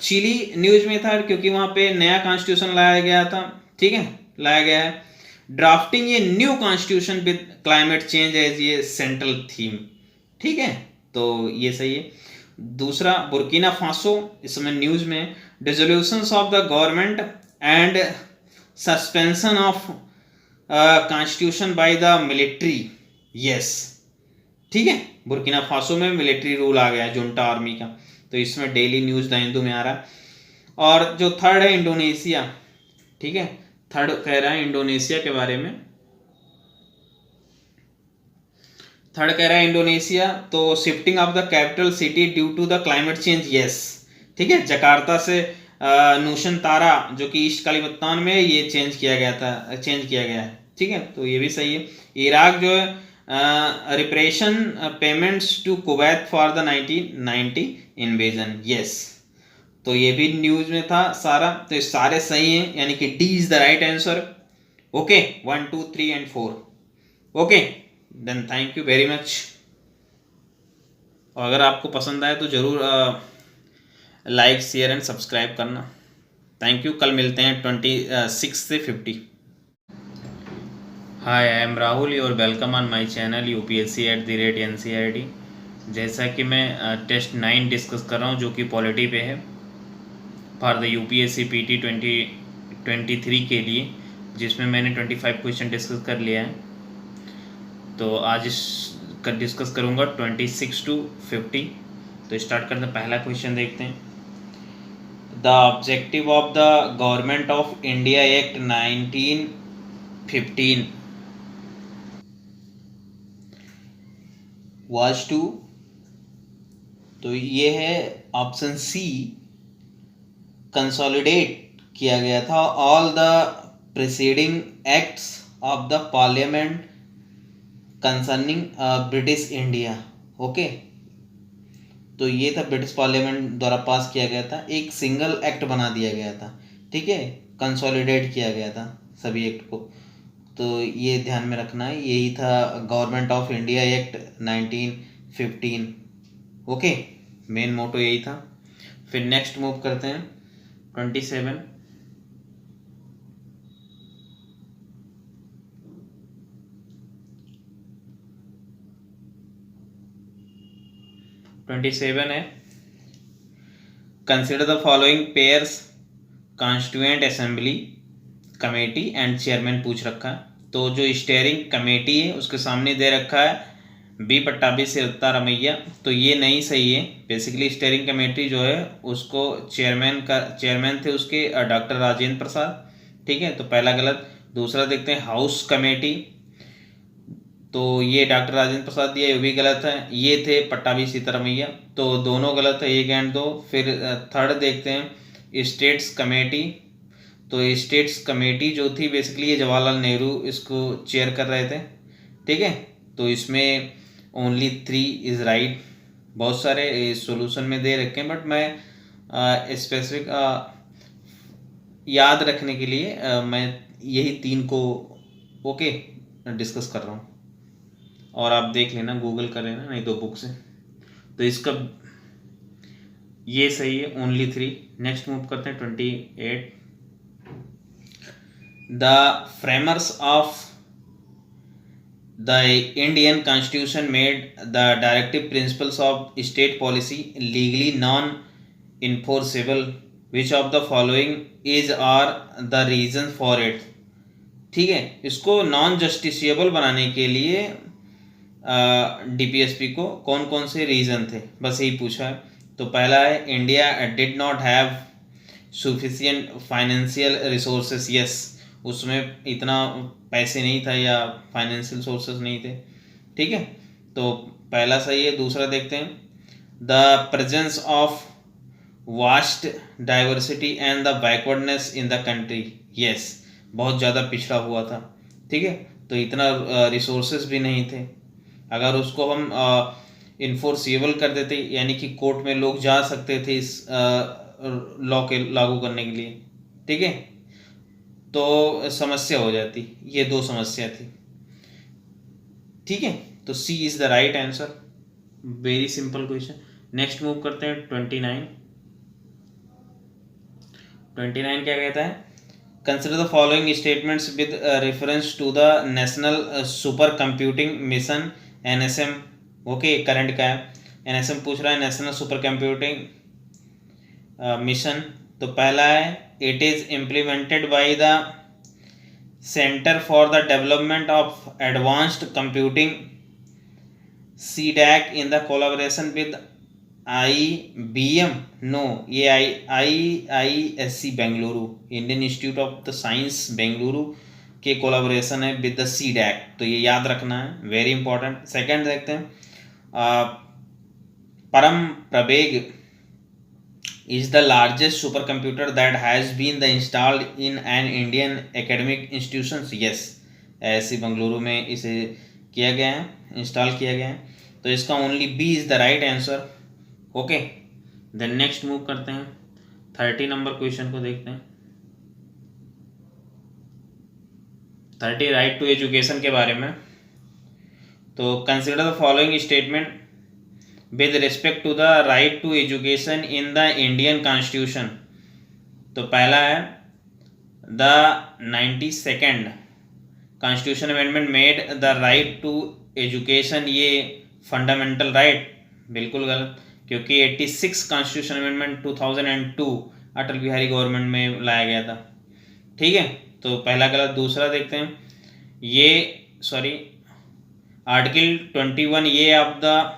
चिली न्यूज में था क्योंकि वहां पे नया कॉन्स्टिट्यूशन लाया गया था। ठीक है, लाया गया है। ड्राफ्टिंग ये new constitution with climate change as ये सेंट्रल थीम। ठीक है, तो ये सही है। दूसरा बुर्किना फासो, इसमें न्यूज में dissolutions of the government and suspension of constitution by the military, yes. ठीक है, बुर्किना फासो में मिलिट्री रूल आ गया है, जुंटा आर्मी का। तो इसमें डेली न्यूज द हिंदू में आ रहा है। और जो थर्ड है इंडोनेशिया। ठीक है, थर्ड कह रहा है इंडोनेशिया के बारे में। थर्ड कह रहा है इंडोनेशिया, तो shifting of the capital city due to the climate change, yes. ठीक है, जकार्ता से नूशनतारा जो कि ईस्ट कालीमतान में, ये चेंज किया गया है। ठीक है, तो ये भी सही है। इराक जो है reparation payments to Kuwait for the 1990 invasion, yes. तो ये भी न्यूज में था सारा, तो ये सारे सही हैं, यानी कि D is the right answer. Okay, 1 2 3 and 4। Okay, then thank you very much. और अगर आपको पसंद आए तो ज़रूर लाइक शेयर एंड सब्सक्राइब करना। थैंक यू, कल मिलते हैं 26 से 50। Hi, I am Rahul your welcome on my channel UPSC@NCERT। जैसा कि मैं टेस्ट 9 डिस्कस कर रहा हूँ जो कि पॉलिटी पे है फॉर द UPSC PT 2023 के लिए, जिसमें मैंने 25 क्वेश्चन डिस्कस कर लिया है। तो आज इसका डिस्कस करूँगा 26 to 50। तो स्टार्ट करते हैं, पहला क्वेश्चन देखते हैं। The objective of the government of India act 1915 was to, तो ये है ऑप्शन सी, कंसोलिडेट किया गया था all the preceding acts of the parliament concerning British India. Okay, तो ये था ब्रिटिश पार्लियामेंट द्वारा पास किया गया था, एक सिंगल एक्ट बना दिया गया था। ठीक है, कंसोलिडेट किया गया था सभी एक्ट को, तो ये ध्यान में रखना है। यही था government of India act 1915। Okay, main motto यही था। फिर नेक्स्ट मूव करते हैं 27। है consider the following pairs constituent assembly committee and chairman पूछ रखा है। तो जो स्टीयरिंग कमेटी है उसके सामने दे रखा है बी पट्टाभी सिरता रमैया, तो ये नहीं सही है। बेसिकली स्टीयरिंग कमेटी जो है उसको चेयरमैन थे उसके डॉक्टर राजेंद्र प्रसाद। ठीक है, तो पहला गलत। दूसरा देखते हैं हाउस कमेटी, तो ये डॉक्टर राजेंद्र प्रसाद दिया, ये भी गलत है। ये थे पट्टाभी सीतारमैया, तो दोनों गलत है, 1 एंड 2। फिर थर्ड देखते हैं स्टेट्स कमेटी, तो स्टेट्स कमेटी जो थी बेसिकली ये जवाहरलाल नेहरू इसको चेयर कर रहे थे। ठीक है, तो इसमें ओनली 3 इज राइट। बहुत सारे सॉल्यूशन में दे रखे हैं, बट मैं स्पेसिफिक याद रखने के लिए मैं यही 3 को ओके डिस्कस कर रहा हूँ, और आप देख लेना, गूगल कर लेना, नहीं तो बुक से। तो इसका ये सही है, ओनली 3। नेक्स्ट मूव करते हैं 28। The framers of the Indian constitution made the directive principles of state policy legally non enforceable, which of the following is are the reason for it. ठीक है, इसको नॉन जस्टिसिएबल बनाने के लिए DPSP को कौन कौन से रीज़न थे, बस यही पूछा है। तो पहला है India did not have sufficient financial resources, yes, उसमें इतना पैसे नहीं था या फाइनेंशियल सोर्सेस नहीं थे। ठीक है, तो पहला सही है। दूसरा देखते हैं, the presence of vast diversity and the backwardness in the country, yes, बहुत ज़्यादा पिछड़ा हुआ था। ठीक है, तो इतना रिसोर्सेस भी नहीं थे। अगर उसको हम इन्फोर्सिबल कर देते, यानी कि कोर्ट में लोग जा सकते थे इस लॉ के लागू करने के लिए, ठीक है, तो समस्या हो जाती। ये दो समस्या थी। ठीक है, तो C is the right answer. Very simple question. Next move करते हैं 29 क्या कहता है, consider the following statements with reference to the national super computing mission NSM। Okay, current का है, NSM पूछ रहा है, नेशनल सुपर कंप्यूटिंग मिशन। तो पहला है, it is implemented by the centre for the development of advanced computing CDAC in the collaboration with IBM। No, ये IISc Bengaluru, Indian institute of the science Bengaluru के कोलैबोरेशन है with the CDAC, तो ये याद रखना है, वेरी इंपॉर्टेंट। सेकंड देखते हैं, परम प्रवेग is the largest supercomputer that has been the installed in an Indian academic institutions, yes, ऐसी बंगलुरु में इसे किया गया है, इंस्टॉल किया गया है। तो इसका only B is the right answer. Okay, then next move करते हैं 30 नंबर क्वेश्चन को देखते हैं। 30 राइट टू एजुकेशन के बारे में। तो consider the following statement with respect to the right to education in the Indian constitution. तो पहला है, the 92nd constitution amendment made the right to education ये फंडामेंटल राइट, बिल्कुल गलत, क्योंकि 86 constitution amendment 2002 Atal Bihari government में लाया गया था। ठीक है, तो पहला गलत। दूसरा देखते हैं, ये आर्टिकल 21 ये of the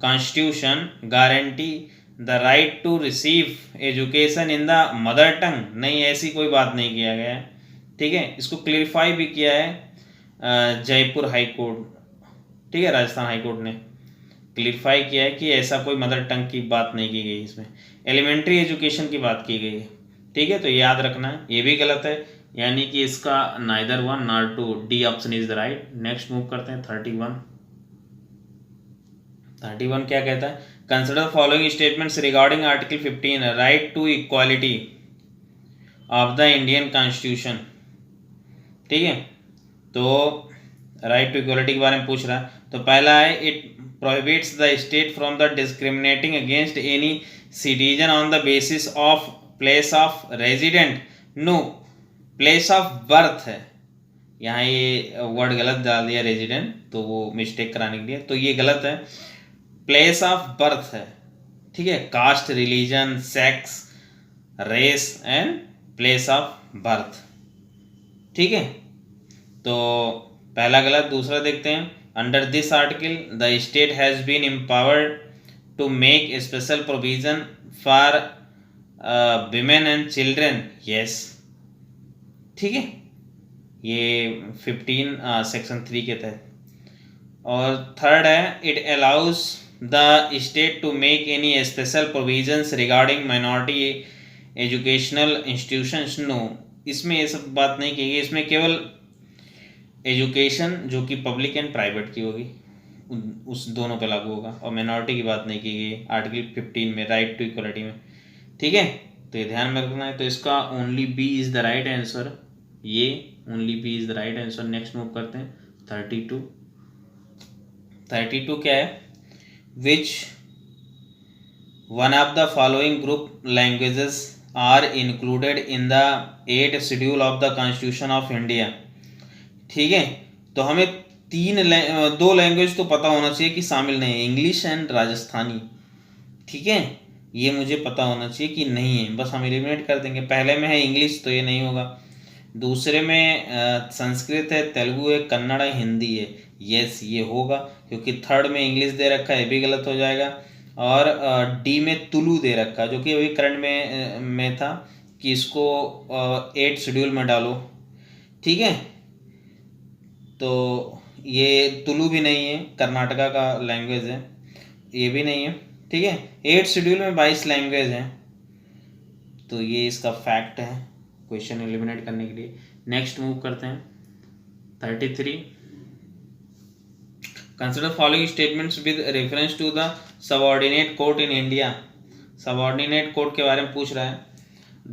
Constitution guarantee the right to receive education in the mother tongue, नहीं, ऐसी कोई बात नहीं किया गया है। ठीक है, इसको क्लियरिफाई भी किया है जयपुर हाई कोर्ट, ठीक है, राजस्थान हाई कोर्ट ने क्लियरिफाई किया है कि ऐसा कोई मदर टंग की बात नहीं की गई, इसमें एलिमेंट्री एजुकेशन की बात की गई है। ठीक है, तो याद रखना है, ये भी गलत है, यानी कि इसका neither 1 nor 2, D option is the right. Next move करते हैं 31 क्या कहता है, consider the following statements regarding article 15 right to equality of the Indian constitution. ठीक है, तो राइट टू इक्वालिटी के बारे में पूछ रहा है। तो पहला है, it prohibits the state from the discriminating against any citizen on the basis of place of resident. No, place of birth है, यहाँ ये वर्ड गलत डाल दिया रेजिडेंट, तो वो मिस्टेक कराने के लिए, तो ये गलत है, प्लेस ऑफ बर्थ है। ठीक है, caste, religion, sex, race and place of birth. ठीक है, तो पहला गलत। दूसरा देखते हैं, under this article the state has been empowered to make special provision for women and children, yes. ठीक है, ये 15 सेक्शन 3 के तहत। और थर्ड है, it allows the state to make any special provisions regarding minority educational institutions. No, इसमें ये सब बात नहीं की गई, इसमें केवल एजुकेशन जो कि पब्लिक एंड प्राइवेट की होगी उस दोनों पे लागू होगा, और माइनॉरिटी की बात नहीं की गई आर्टिकल 15 में, राइट टू इक्वलिटी में। ठीक है, तो ये ध्यान में रखना है। तो इसका only B is the right answer, ये only B is the right answer. Next move करते हैं 32 क्या है, which one of the following group languages are included in the 8th schedule of the constitution of India. ठीक है, तो हमें दो लैंग्वेज तो पता होना चाहिए कि शामिल नहीं है, इंग्लिश एंड राजस्थानी, ठीक है, ये मुझे पता होना चाहिए कि नहीं है, बस हम एलिमिनेट कर देंगे। पहले में है इंग्लिश तो ये नहीं होगा, दूसरे में संस्कृत है, तेलुगु है, कन्नड़ है, हिंदी है, यस ये होगा, क्योंकि थर्ड में इंग्लिश दे रखा है, ये भी गलत हो जाएगा। और डी में तुलु दे रखा है, जो कि अभी करंट में था कि इसको 8 शेड्यूल में डालो, ठीक है। तो ये तुलु भी नहीं है, कर्नाटका का लैंग्वेज है, ये भी नहीं है, ठीक है। 8 शेड्यूल में 22 लैंग्वेज हैं, तो ये इसका फैक्ट है क्वेश्चन एलिमिनेट करने के लिए। नेक्स्ट मूव करते हैं 33। Consider following statements with reference to the subordinate court in India. Subordinate court के बारे में पूछ रहा है।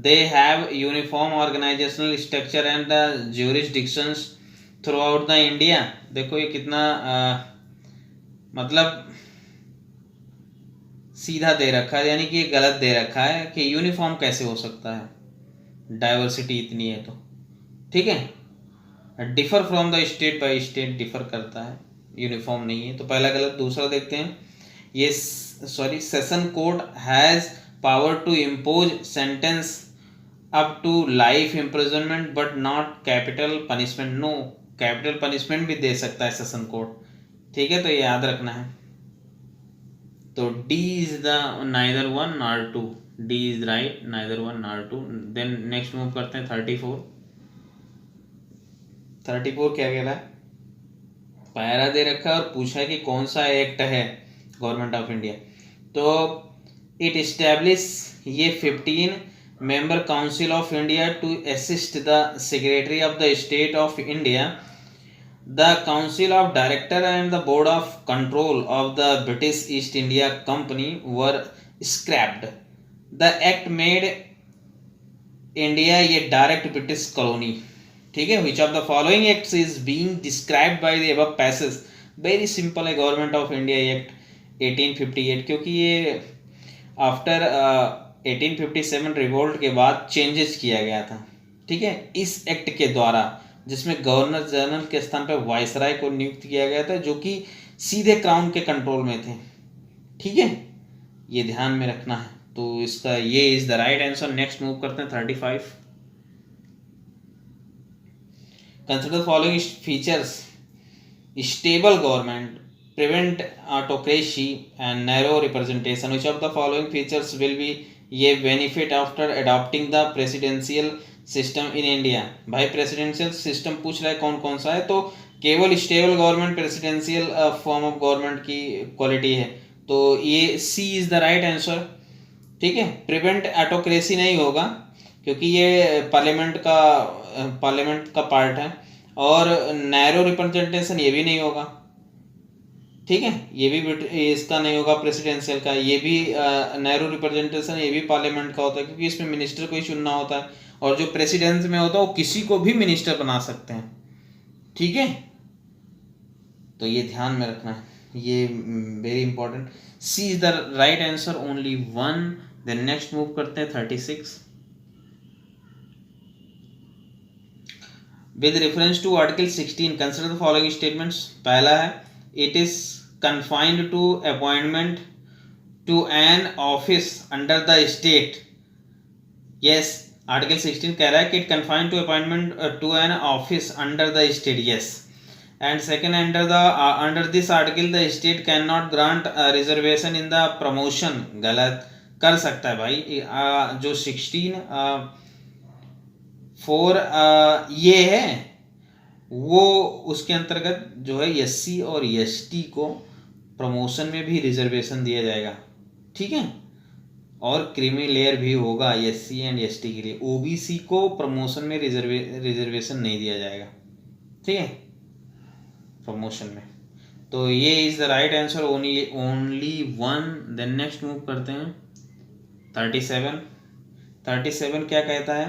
They have uniform organisational structure and the jurisdictions throughout the India. देखो ये कितना मतलब सीधा दे रखा है, यानी कि ये गलत दे रखा है कि यूनिफॉर्म कैसे हो सकता है, डाइवर्सिटी इतनी है तो, ठीक है। Differ from the state by state differ करता है, यूनिफॉर्म नहीं है, तो पहला गलत। दूसरा देखते हैं, ये session court has power to impose sentence up to life imprisonment but not capital punishment. No, capital punishment भी दे सकता है सेशन कोर्ट, ठीक है, तो ये याद रखना है। तो D is the neither one nor two, D is right, neither one nor two. Then next move करते हैं 34। 34 क्या कह रहा है, पैरा दे रखा है और पूछा है कि कौन सा एक्ट है गवर्नमेंट ऑफ इंडिया। तो इट एस्टैब्लिश ये 15 member council of India to assist the secretary of the state of India, the council of director and the board of control of the British East India company were scrapped. The act made India ये direct British colony, ठीक है। Which of the following acts is being described by the above passage. Very simple है, government of India act 1858, क्योंकि ये after 1857 revolt के बाद changes किया गया था, ठीक है, इस एक्ट के द्वारा, जिसमें गवर्नर जनरल के स्थान पर वायसराय को नियुक्त किया गया था, जो कि सीधे क्राउन के कंट्रोल में थे, ठीक है, ये ध्यान में रखना है। तो इसका ये is the right answer. Next move करते हैं 35। Consider following features, stable government, prevent autocracy and narrow representation. Which of the following features will be ये benefit after adopting the presidential system in India. भाई presidential system पूछ रहा है कौन कौन सा है, तो केवल stable government presidential form of government की क्वालिटी है, तो ये C is the right answer, ठीक है। प्रिवेंट ऑटोक्रेसी नहीं होगा, क्योंकि ये पार्लियामेंट का पार्ट है, और नैरो रिप्रेजेंटेशन ये भी नहीं होगा, ठीक है, ये भी इसका नहीं होगा प्रेसिडेंशियल का, ये भी नैरो रिप्रेजेंटेशन ये भी पार्लियामेंट का होता है, क्योंकि इसमें मिनिस्टर को ही चुनना होता है, और जो प्रेसिडेंस में होता है वो किसी को भी मिनिस्टर बना सकते हैं, ठीक है, तो ये ध्यान में रखना है, ये very important. C is the right answer, only one. Then next move करते हैं 36। With reference to article 16 consider the following statements. पहला है, it is confined to appointment to an office under the state. Yes, article 16 कह रहा है कि it confined to appointment to an office under the state, yes. And second, under this article the state can not grant reservation in the promotion. गलत, कर सकता है भाई, जो 16(4) ये है, वो उसके अंतर्गत जो है एससी और एसटी को प्रमोशन में भी रिजर्वेशन दिया जाएगा, ठीक है, और क्रीमी लेयर भी होगा एससी एंड एसटी के लिए। ओबीसी को प्रमोशन में रिजर्वेशन नहीं दिया जाएगा, ठीक है, प्रमोशन में। तो ये is the right answer, only one. Then next move करते हैं 37। 37 क्या कहता है,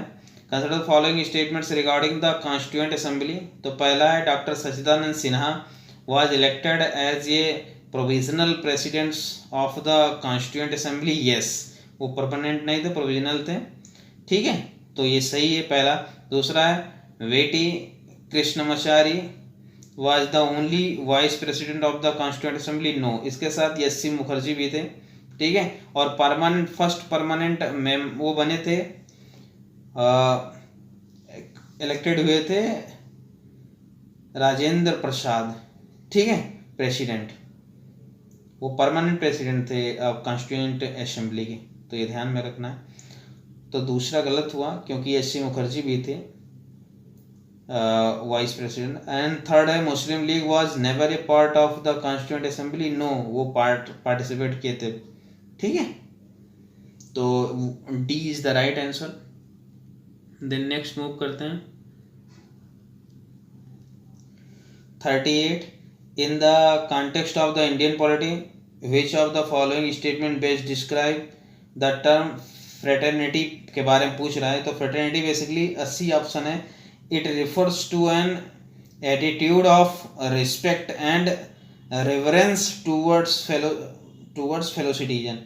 consider following statements regarding the constituent assembly. तो पहला है, doctor Sachchidananda Sinha was elected as a provisional presidents of the constituent assembly. Yes, वो परमानेंट नहीं थे, प्रोविजनल थे, ठीक है, तो ये सही है पहला। दूसरा है, V T Krishnamachari was the only vice president of the constituent assembly? No. इसके साथ एस.सी. मुखर्जी भी थे, ठीक है। और परमानेंट फर्स्ट परमानेंट वो बने थे, इलेक्टेड हुए थे राजेंद्र प्रसाद, ठीक है, प्रेसिडेंट। वो परमानेंट प्रेसिडेंट थे कॉन्स्टिट्यूएंट असेंबली के, तो ये ध्यान में रखना है। तो दूसरा गलत हुआ क्योंकि एस.सी. मुखर्जी भी थे वाइस प्रेसिडेंट। एंड थर्ड है Muslim League was never a part of the constituent assembly? No, वो पार्टिसिपेट किए थे, ठीक है। तो D is the right answer. Then next move करते हैं 38. In the context of the Indian polity, which of the following statement best describe the term fraternity के बारे में पूछ रहा है। तो fraternity बेसिकली 80 ऑप्शन है। It refers to an attitude of respect and reverence towards fellow citizen,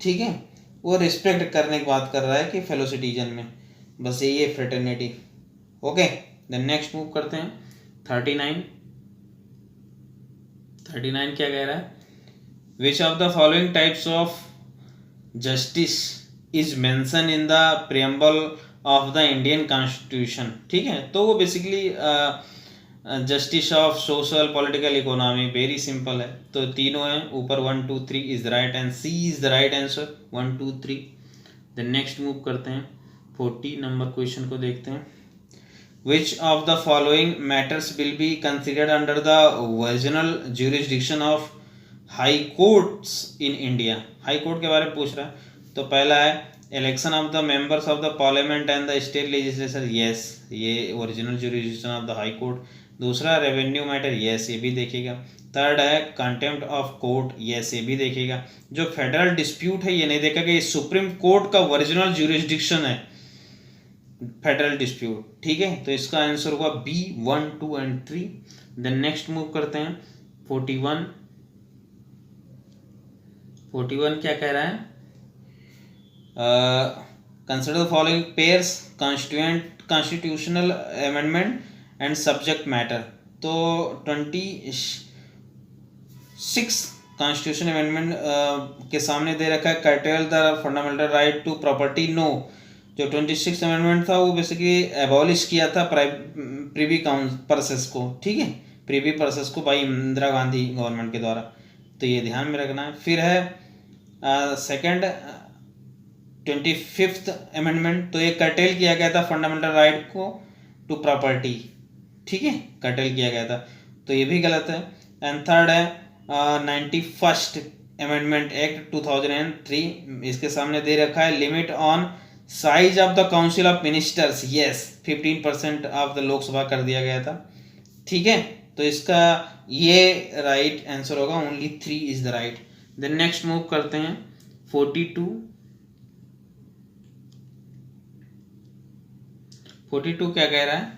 ठीक है। वो रिस्पेक्ट करने की बात कर रहा है कि फेलो सिटीजन में, बस यही है fraternity. Okay, then next move करते हैं 39 क्या कह रहा है? Which of the following types of justice is mention in the preamble of the Indian constitution, ठीक है। तो वो basically justice of social political economy, very simple है। तो तीनों हैं ऊपर, 1 2 3 is the right and C is the right answer, 1 2 3। Then next move करते हैं 40 नंबर क्वेश्चन को देखते हैं। Which of the following matters will be considered under the original jurisdiction of high courts in India? High court के बारे में पूछ रहा है। तो पहला है election of the members of the parliament and the state legislature, yes, ये original jurisdiction of the high court. दूसरा रेवेन्यू मैटर, यस, ये भी देखेगा। थर्ड है कंटेम्प्ट ऑफ कोर्ट, यस, ये भी देखेगा। जो फेडरल डिस्प्यूट है ये नहीं देखेगा, ये सुप्रीम कोर्ट का ओरिजिनल जुरिस्डिक्शन है फेडरल डिस्प्यूट, ठीक है। तो इसका आंसर होगा B, 1 2 and 3। Then next move करते हैं 41 क्या कह रहा है? Consider the following pairs constitutional amendment and subject matter. तो 26 कॉन्स्टिट्यूशन अमेंडमेंट के सामने दे रखा है curtail the fundamental right to property, no. जो 26 अमेंडमेंट था वो बेसिकली एबॉलिश किया था प्रीवी प्रोसेस को, ठीक है, प्रीवी प्रोसेस को बाई इंदिरा गांधी गवर्नमेंट के द्वारा, तो ये ध्यान में रखना है। फिर है सेकंड 25th अमेंडमेंट, तो ये कर्टेल किया गया था फंडामेंटल राइट को टू प्रॉपर्टी, ठीक है, कर्टेल किया गया था, तो ये भी गलत है। एंड थर्ड है 91st अमेंडमेंट एक्ट 2003, इसके सामने दे रखा है limit on size of the council of ministers, yes, 15% of the Lok Sabha कर दिया गया था, ठीक है। तो इसका ये राइट आंसर होगा, only 3 is the right. Then next move करते हैं 42 क्या कह रहा है?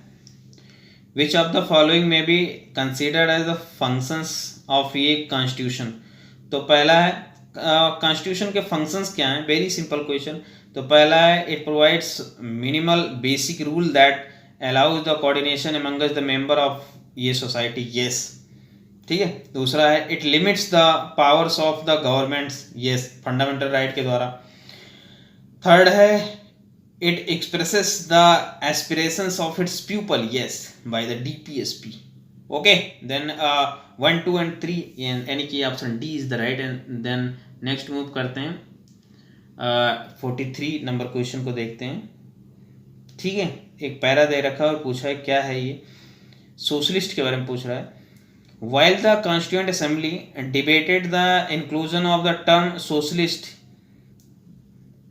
Which of the following may be considered as the functions of ये कॉन्स्टिट्यूशन। तो पहला है कॉन्स्टिट्यूशन के फंक्शंस क्या हैं, वेरी सिंपल क्वेश्चन। तो पहला है it provides minimal basic rule that allows the coordination amongst the member of ये सोसाइटी, यस, ठीक है। दूसरा है it limits the powers of the governments, yes, fundamental right के द्वारा। थर्ड है it expresses the aspirations of its people, yes, by the DPSP, okay. Then 1 2 and 3 यानी कि option D is the right. And then next move करते हैं 43 number question को देखते हैं, ठीक है। एक पैरा दे रखा है और पूछा है क्या है ये, सोशलिस्ट के बारे में पूछ रहा है। While the constituent assembly debated the inclusion of the term socialist,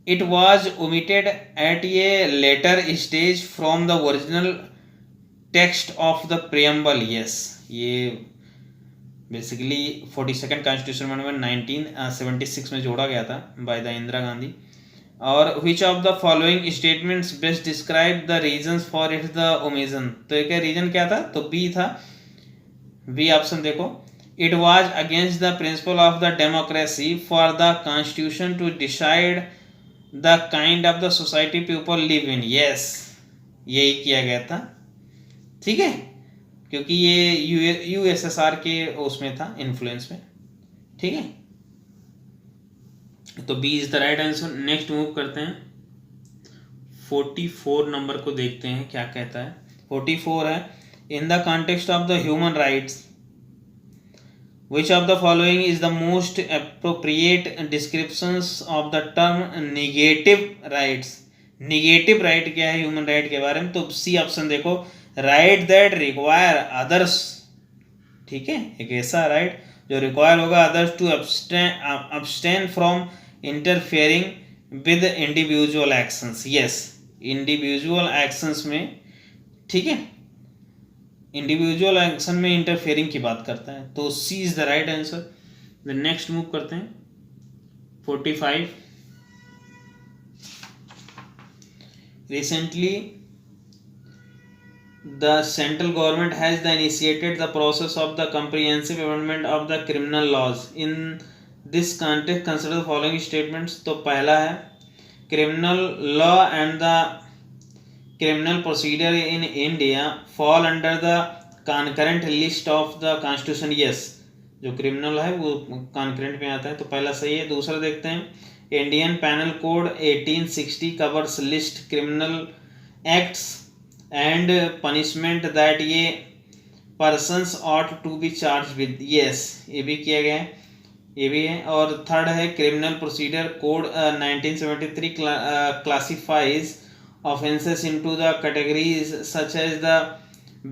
it was omitted at a later stage from the original text of the preamble, yes, ये बेसिकली 42nd कॉन्स्टिट्यूशन अमेंडमेंट 1976 में जोड़ा गया था बाय द इंदिरा गांधी। और which of the following statements best describe the reasons for its the omission. तो एक reason क्या था? तो बी था, बी ऑप्शन देखो, it was against the principle of the democracy for the constitution to decide the kind of the society people live in, yes, यही किया गया था, ठीक है, क्योंकि ये यूएसएसआर के उसमें था, इन्फ्लुएंस में, ठीक है। तो B is the right answer. Next move करते हैं 44 नंबर को, देखते हैं क्या कहता है। 44 है, in the context of the human rights which of the following is the most appropriate descriptions of the term negative rights। negative right क्या है ह्यूमन राइट के बारे में? तो सी ऑप्शन देखो, राइट दैट रिक्वायर अदर्स, ठीक है, एक ऐसा राइट जो रिक्वायर होगा others to abstain from interfering with individual actions. Yes, individual actions में, ठीक है, इंडिविजुअल एक्शन में इंटरफेयरिंग की बात करता है, तो C is the right answer. The next move करते हैं 45। Recently the central government has the initiated the process of the comprehensive amendment of the criminal laws. In this context consider the following statements. तो पहला है, criminal law and the criminal procedure in India fall under the concurrent list of the constitution। yes, जो criminal है वो concurrent में आता है, तो पहला सही है। दूसरा देखते हैं, Indian penal code 1860 covers list criminal acts and punishment that ये persons ought to be charge with. Yes, ये भी किया गया है, ये भी है। और थर्ड है, criminal procedure code 1973 classifies offenses into the categories such as the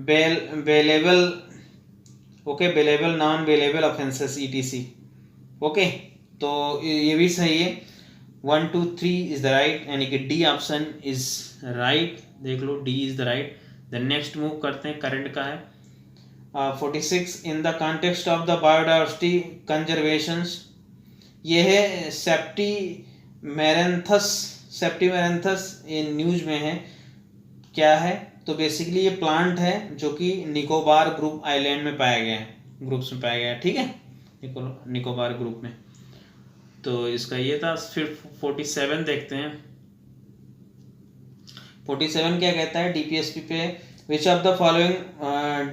bailable, okay, bailable, non-bailable offenses etc। okay, तो ये भी सही है। 1 2 3 इज द राइट, यानी कि डी ऑप्शन इज राइट, देख लो, D is the right. The next move करते हैं, करंट का है 46। In the context of the biodiversity conservation, ये है सेप्टिमेरेंथस, ये न्यूज में है, क्या है? तो बेसिकली ये प्लांट है जो कि निकोबार ग्रुप आइलैंड में पाया गया है, ग्रुप्स में पाया गया है, ठीक है, निकोबार ग्रुप में। तो इसका ये था। फिर 47 देखते हैं। 47 क्या कहता है डीपीएसपी पे? Which of the following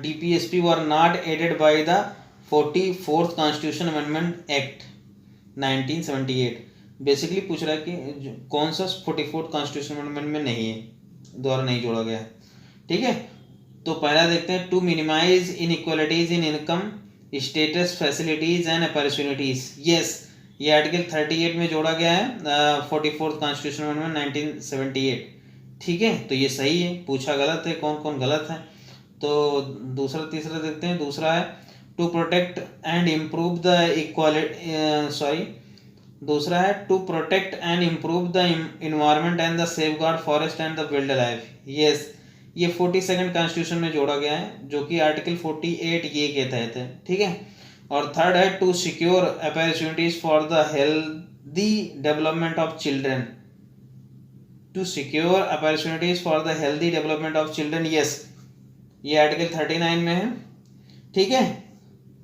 DPSP were not added by the 44th constitution amendment act 1978। Basically पूछ रहा है कि कौन सा 44th कॉन्स्टिट्यूशन अमेंडमेंट में नहीं है, द्वारा नहीं जोड़ा गया है, ठीक है। तो पहला देखते हैं, to minimize inequalities in income status facilities and opportunities. Yes, ये आर्टिकल 38 में जोड़ा गया है 44th कॉन्स्टिट्यूशन अमेंडमेंट 1978, ठीक है। तो ये सही है, पूछा गलत है, कौन कौन गलत है। तो दूसरा तीसरा देखते हैं। दूसरा है, to protect and improve the equality, दूसरा है, to protect and improve the environment and the safeguard forest and the wild life. Yes, ये 42nd कॉन्स्टिट्यूशन में जोड़ा गया है, जो कि आर्टिकल 48 ये के तहत है, ठीक है। और थर्ड है, to secure opportunities for the healthy development of children, to secure opportunities for the healthy development of children. Yes, ये आर्टिकल 39 में है, ठीक है।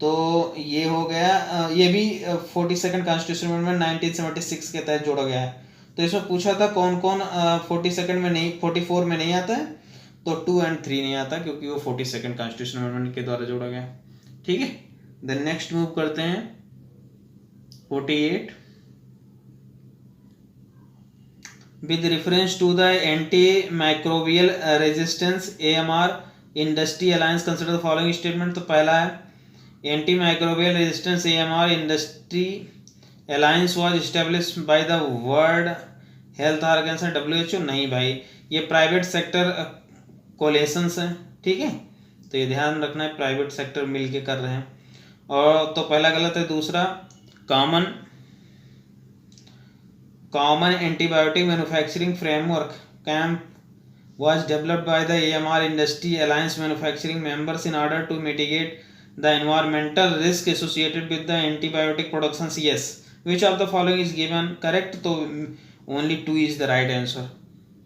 तो ये हो गया, ये भी 42nd कॉन्स्टिट्यूशन अमेंडमेंट 1976 के तहत जोड़ा गया है। तो इसमें पूछा था कौन कौन 42nd में नहीं, 44 में नहीं आता है, तो 2 और 3 नहीं आता, क्योंकि वो 42nd कॉन्स्टिट्यूशन अमेंडमेंट के द्वारा जोड़ा गया है, ठीक है। देन नेक्स्ट मूव करते हैं 48। With reference to the anti microbial resistance AMR industry alliance consider the following statement. तो पहला है, Antimicrobial Resistance AMR Industry Alliance was established by the World Health Organization WHO। नहीं भाई, ये प्राइवेट सेक्टर कोलेशंस हैं, ठीक है। तो ये ध्यान रखना है, प्राइवेट सेक्टर मिल के कर रहे हैं। और तो पहला गलत है। दूसरा, common antibiotic manufacturing framework camp was developed by the AMR Industry Alliance manufacturing members in order to mitigate the environmental risk associated with the antibiotic productions। yes, which of the following is given correct? तो only 2 is the right answer,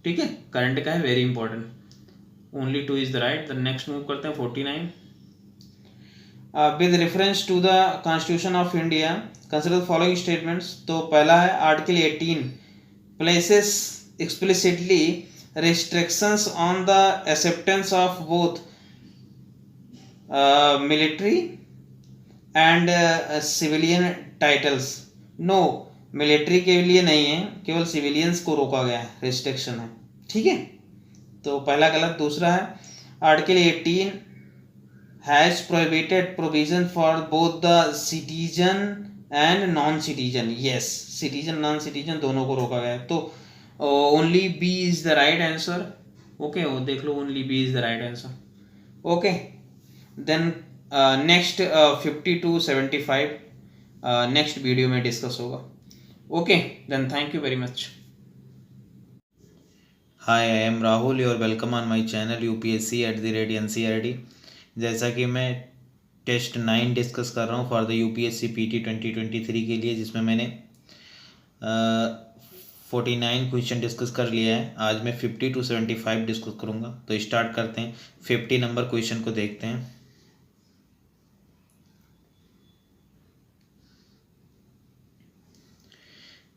ठीक है। Current का है, very important, only 2 is the right। the next move करते हैं 49। with reference to the Constitution of India consider the following statements। तो पहला है, article 18 places explicitly restrictions on the acceptance of both military and civilian titles. No, military के लिए नहीं है, केवल सिविलियंस को रोका गया है, रिस्ट्रिक्शन है। ठीक है, तो पहला गलत। दूसरा है article 18 has prohibited provision for both the citizen and non citizen. Yes, citizen non citizen दोनों को रोका गया है, तो only B is the right answer. Okay, वो देख लो, only B is the right answer. Okay, then next 50 to 75 next video में डिस्कस होगा। Okay, then thank you very much. Hi, I am Rahul, your welcome on my channel UPSC@NCERT। जैसा कि मैं test 9 discuss कर रहा हूँ फॉर द UPSC PT 2023 के लिए, जिसमें मैंने 49 क्वेश्चन डिस्कस कर लिया है। आज मैं 50 to 75 डिस्कस करूँगा। तो स्टार्ट करते हैं। 50 नंबर क्वेश्चन को देखते हैं।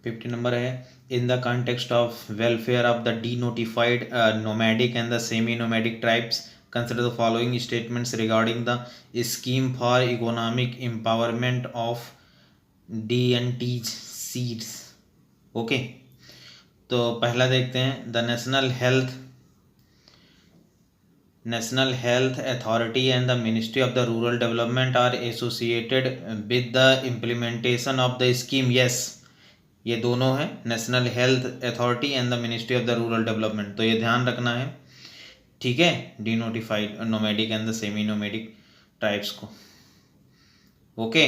फिफ्टी नंबर है, in the context of welfare of the denotified nomadic and the semi-nomadic tribes, consider the following statements regarding the scheme for economic empowerment of DNTs seeds। Okay, तो पहला देखते हैं। The national health authority and the ministry of the rural development are associated with the implementation of the scheme. Yes, ये दोनों हैं, national health authority and the ministry of the rural development. तो ये ध्यान रखना है, ठीक है, denotified nomadic and the semi nomadic tribes को। ओके,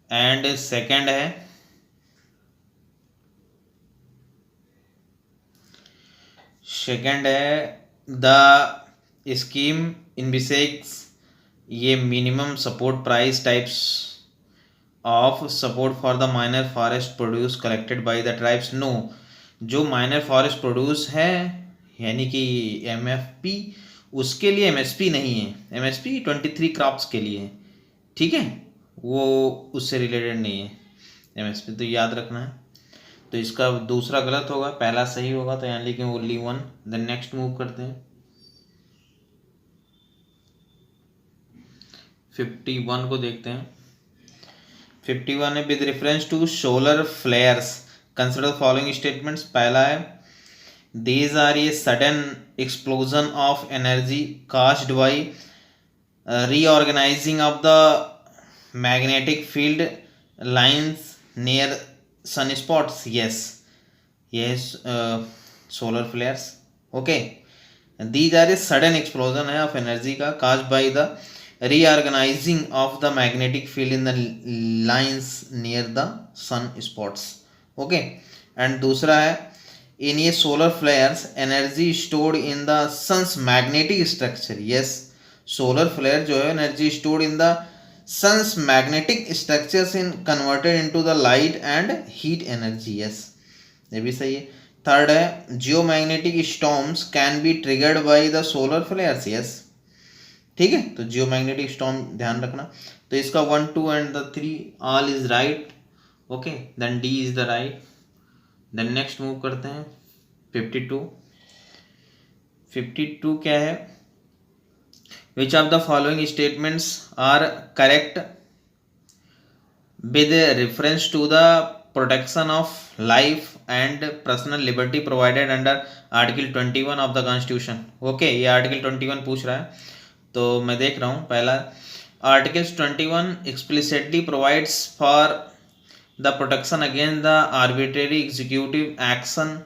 एंड सेकंड है द स्कीम इनविसेज, ये minimum support price types of support for the minor forest produce collected by the tribes. No, जो माइनर फॉरेस्ट प्रोड्यूस है यानी कि MFP, उसके लिए MSP नहीं है। MSP 23 क्रॉप्स के लिए है, ठीक है, वो उससे रिलेटेड नहीं है MSP, तो याद रखना है। तो इसका दूसरा गलत होगा, पहला सही होगा, तो यहाँ लिखें ओनली 1। देन नेक्स्ट मूव करते हैं। 51 को देखते हैं। 51 है, with reference to solar flares consider the following statements. पहला है, these are a sudden explosion of energy caused by reorganising of the magnetic field lines near sunspots. Yes, ये solar flares. Okay, these are a sudden explosion है of energy का caused by the reorganizing of the magnetic field in the lines near the sun spots। okay, and दूसरा है, in ये solar flares energy stored in the sun's magnetic structure। yes, solar flare जो है energy stored in the sun's magnetic structures in converted into the light and heat energy। yes, ये भी सही है। Third है, geomagnetic storms can be triggered by the solar flares। yes, ठीक है, तो जियोमैग्नेटिक स्टॉर्म ध्यान रखना। तो इसका 1, 2 and the 3 all is right. Okay, then D is the right. Then next move करते हैं। 52 क्या है, which of the following statements are correct with reference to the protection of life and personal liberty provided under article 21 of the constitution. Okay, ये article 21 पूछ रहा है, तो मैं देख रहा हूँ। पहला, articles 21 explicitly provides for the protection against the arbitrary executive action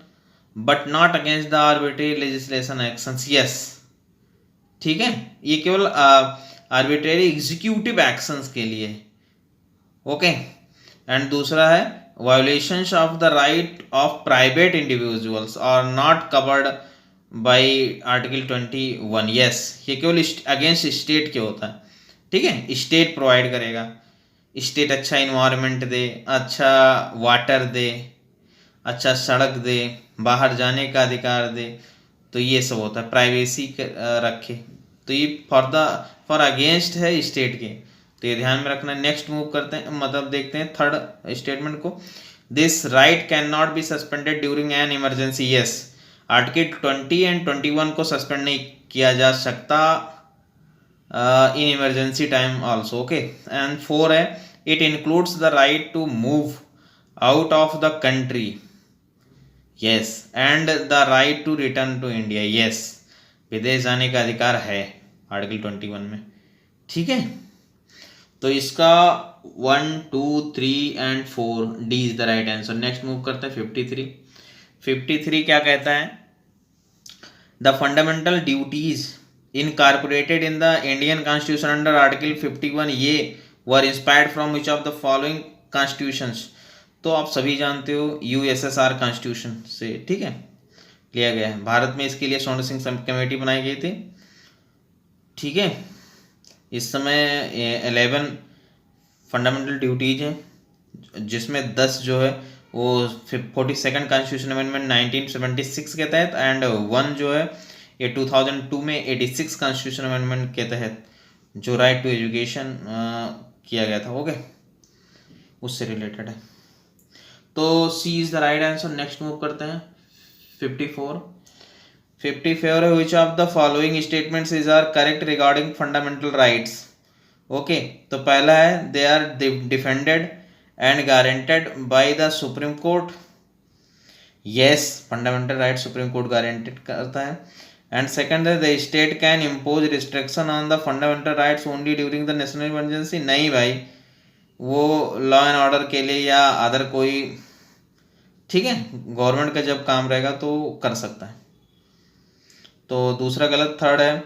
but not against the arbitrary legislation actions. Yes, ठीक है, ये केवल आर्बिट्रेरी एग्जीक्यूटिव एक्शंस के लिए। ओके, एंड दूसरा है, violations of the right of private individuals are not covered by article 21। Yes, ये केवल अगेंस्ट स्टेट के होता है, ठीक है, स्टेट प्रोवाइड करेगा। स्टेट अच्छा इन्वायरमेंट दे, अच्छा वाटर दे, अच्छा सड़क दे, बाहर जाने का अधिकार दे, तो ये सब होता है, प्राइवेसी रखे, तो ये फॉर अगेंस्ट है स्टेट के, तो ये ध्यान में रखना। नेक्स्ट मूव करते हैं, मतलब देखते हैं थर्ड स्टेटमेंट को। This right can not be suspended during an emergency. Yes, article 20 and 21 को सस्पेंड नहीं किया जा सकता in emergency time also. Okay, and 4 है it includes the right to move out of the country. Yes, and the right to return to India. Yes, विदेश जाने का अधिकार है आर्टिकल 21 में. ठीक है, तो इसका 1, 2, 3 and 4 D is the right answer. Next move करते हैं 53 क्या कहता है? The fundamental duties incorporated in the Indian Constitution under Article 51A were inspired from which of the following constitutions? तो आप सभी जानते हो USSR कॉन्स्टिट्यूशन से, ठीक है, लिया गया है. भारत में इसके लिए सोंडर सिंह कमेटी बनाई गई थी. ठीक है, इस समय 11 फंडामेंटल ड्यूटीज हैं जिसमें 10 जो है वो 42nd कॉन्स्टिट्यूशन अमेंडमेंट 1976 के तहत एंड 1 जो है ये 2002 में 86 कॉन्स्टिट्यूशन अमेंडमेंट के तहत जो राइट टू एजुकेशन किया गया था. ओके, उससे रिलेटेड है. तो C is the right answer. Next move करते हैं 54 है which of the following statements is are correct regarding fundamental rights. Okay, तो पहला है they are defended and guaranteed by the supreme court. Yes, fundamental right Supreme Court guaranteed करता है. And second है the state can impose restriction on the fundamental rights only during the national emergency. नहीं भाई, वो law and order के लिए या other कोई, ठीक है, गवर्नमेंट का जब काम रहेगा तो कर सकता है. तो दूसरा गलत. थर्ड है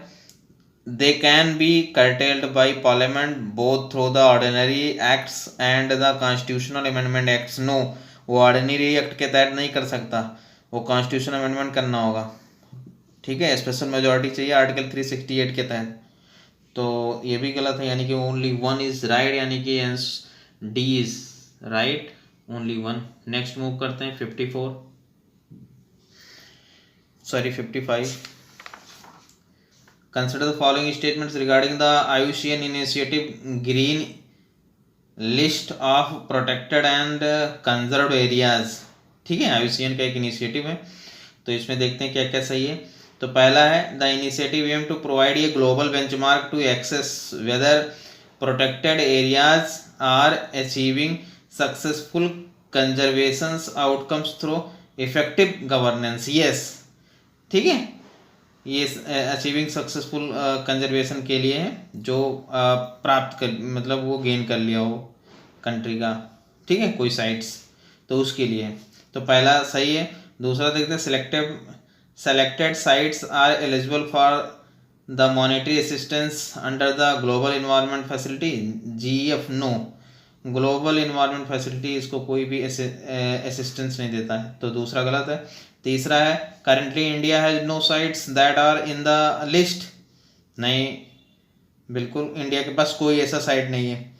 they can be curtailed by parliament both through the ordinary acts and the constitutional amendment acts. No, वो ऑर्डिनरी एक्ट के तहत नहीं कर सकता, वो कॉन्स्टिट्यूशनल अमेंडमेंट करना होगा. ठीक है, स्पेशल मेजोरिटी चाहिए आर्टिकल 368 के तहत. तो ये भी गलत है, यानी कि ओनली 1 इज राइट, यानी कि D is right, only 1. Next move करते हैं 55. Consider the following statements regarding the IUCN initiative green list of protected and conserved areas. ठीक है, IUCN का एक इनिशिएटिव है, तो इसमें देखते हैं क्या क्या सही है. तो पहला है the initiative aim to provide a global benchmark to access whether protected areas are achieving successful conservation outcomes through effective governance. Yes, ठीक है, ये अचीविंग सक्सेसफुल कंजर्वेशन के लिए है जो प्राप्त कर, मतलब वो गेन कर लिया हो कंट्री का, ठीक है, कोई साइट्स, तो उसके लिए. तो पहला सही है. दूसरा देखते हैं selected sites are eligible for the monetary assistance under the global environment facility GEF. no, global environment facility इसको कोई भी असिस्टेंस नहीं देता है, तो दूसरा गलत है. तीसरा है currently India has no sites that are in the list. नहीं, बिल्कुल इंडिया के पास कोई ऐसा साइट नहीं है,